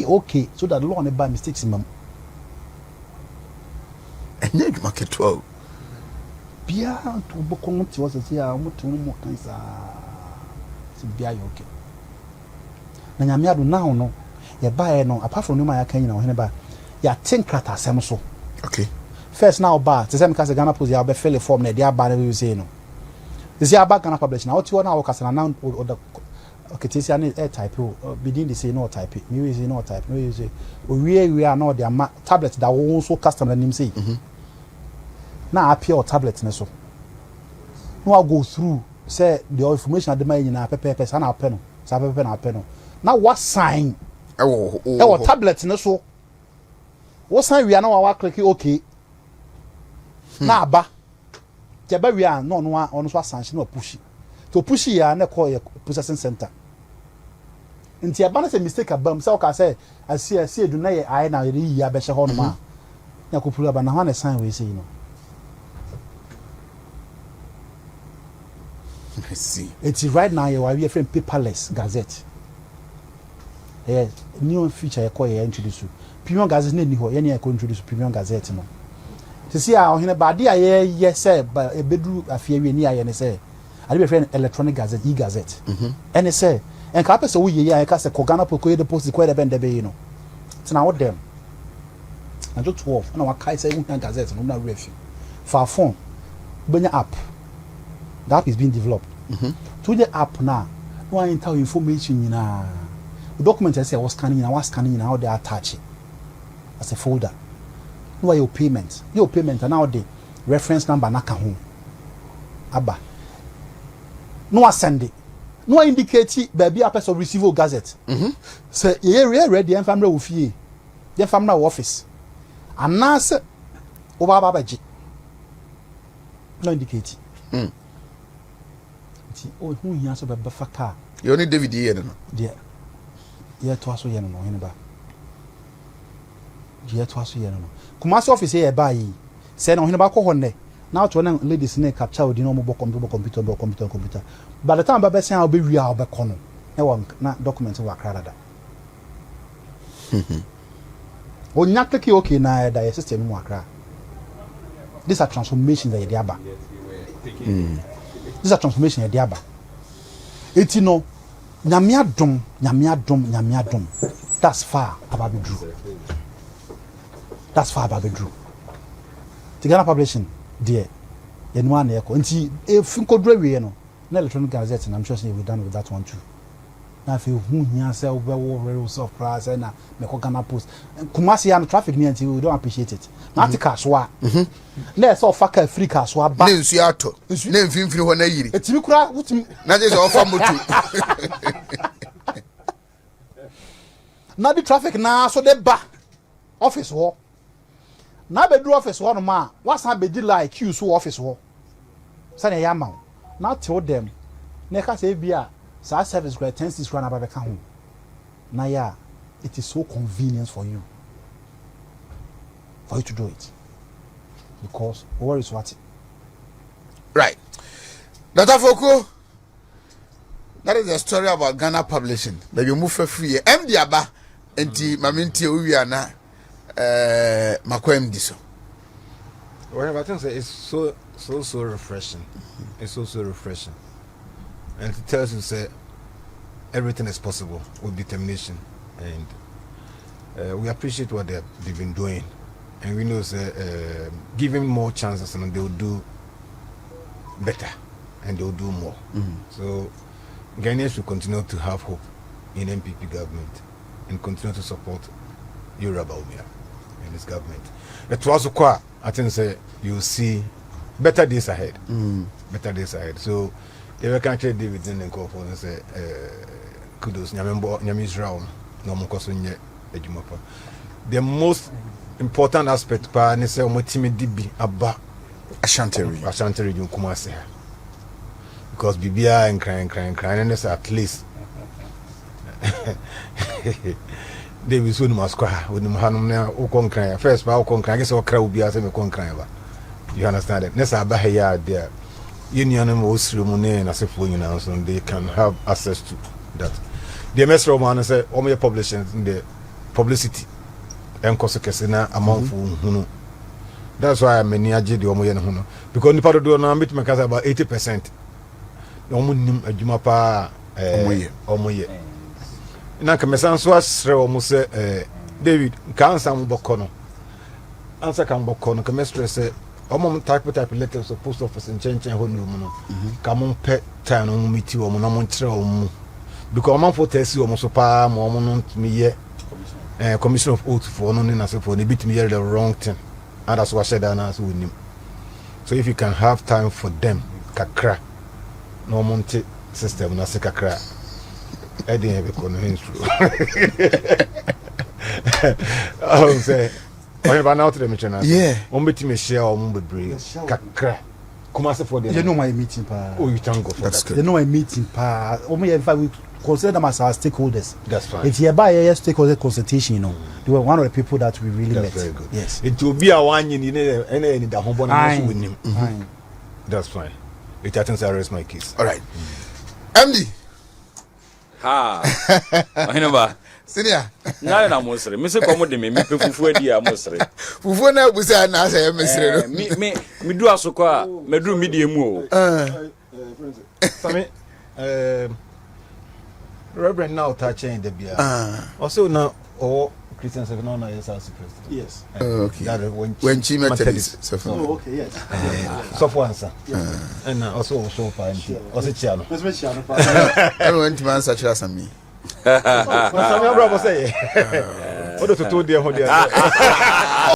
okay, so that law never mistakes him. And you market 12. Bia to book on to us here, almost 2 more times. Be okay. Nanyamia do now no. You buy no apart from my can you know ya think crata so. Okay. First now bar, the same case Ghana pose ya be fill form na dia bar we say no. This year back Ghana publish now what you now work now or the okay this year type begin to say no type me we say no type no you say we are now the tablet that also customer name say. Now appear tablet na so. No I go through say the information at the man na pepe sana apeno sa pepe na apeno. Now what sign oh tablet na so. What sign we are now our click okay. Na aba. Jeba we are no on so sanction no push. To push ya na call your processing center. Nti aba na say mistake abam say o say I see do na ye I na ye ya be she ho no ma. Na ko pulu aba na ho na sign we say no. I see. It's right now you are friend paperless gazette. New feature you call you introduce. Premium gazette ni ho ye na introduce premium gazette no. To see how hina ba dia ye say ba e bedru afia wi ni aye ne say. I be friend electronic gazette e-gazette. And they say and ka pese wo ye ya ka say ko Ghana poko the post ko de ben de be no. Tina what them. And just 12 na wa kai say wo gazette no na refi. For phone benya app. The app is being developed. To the app now, no one enter information in the document I say was scanning how they attach it as a folder. No your payment. Your payment and now the reference number naka home. Abba. No send it. No indicate baby a person receive a gazette. Say you ready and family with you. The family office. And now say over babaji. No indicate. Oh, who he answer by car. You only David here, no? Yeah, twice a year, no, anybody. Yeah, twice a year, no. Kumasi office here by say no, about Honda. Now to one lady snake capture with no more computer. By the time Baba say I'll be real back on. I want not documents of Canada. Oh, not okay, now the system work. These are transformations that you're This is a transformation at Diaba. It's no Nyamia dum. That's far about the Drew. The Ghana publishing dear yen one echo nti if nkodre we no na electronic gazette and I'm sure we done with that one too na fe hu hia say obewo very soft price na me ko Ghana Post Kumasi and traffic near until we don't appreciate it na tika so a na so faka Africa so aba na nsu ato na mfimfini ho na yiri etimi kura wutim na je so ofa moto na the traffic na so de ba office ho na be do office ho no ma wasan be di like queue so office ho say na yama na tell them na ka say bia sa service grade 10 6 run about ka ho na ya it is so convenient for you to do it because what is what right Dr. Foko, that is a story about Ghana publishing that you move for free MD aba enti maminti owi ana makwem diso. Well, I think it's so refreshing. It's so refreshing, and it tells you say everything is possible with determination, and we appreciate what they've been doing, and we know say giving more chances and they will do better and they will do more. So Ghanaians should continue to have hope in MPP government and continue to support Yoruba Umia and his government. It was quite, I think say you will see better days ahead. Better days ahead. So if I can trade dividend and call for and say kudos nyame Israel no mo koso nye adwuma pa. The most important aspect pa ne say omo timi dibi aba Ashanti region Kumasi. Because bibia and crying and at least they will soon must cry with them hanum na o cry first ba o cry guess o cry obi ase me cry ba. You understand it? Nessa ba here there union mo osiri mu na asefo nyina so they can have access to that. The MS Roman say o me publishing in the publicity and consequence na amount for hunu. That's why many aje the omo ye ne hunu because nipa do na meet me kasa about 80% omo nim adwuma pa omo ye na kamesan so asre omo se David kan sam bokọ no ansa kan bokọ no kamestre se omo type letters of post office in chen ho no no kamon pe time no miti omo na mo ntre omo because omo for test omo so pa mo omo no me ye commission of oath for no na so for ne bit me the wrong thing and that's what said na so with him. So if you can have time for them kakra no monte system na se kakra I didn't have a convention. I say, I have an out of the mission. Yeah, on between me share or mumble breed. Kakra. Come as for the. You know my meeting pa. Oh, you thank God for that's that. good. You know my meeting pa. Only if we consider them as our stakeholders. That's fine. If you buy a stakeholder consultation, you know, they were one of the people that we really That's met. very good. Yes. It will be a one you need any that home born with him. That's fine. It happens I rest my case. All right. MD. Ha. Ohinaba. Senior. Na mosre. Me se komo de me pefufu adi a mosre. Fufu na busa na say mesre no. Me du asoko a me du medie mu o. Sami Reverend now touching the beer. Also now all Christians have known as President. Yes. Okay. That When she met this. Oh, okay, yes. So for answer. And also fine. Also Chiano. Let's make sure. Everyone to answer just me. What's your brother say? What do you do there?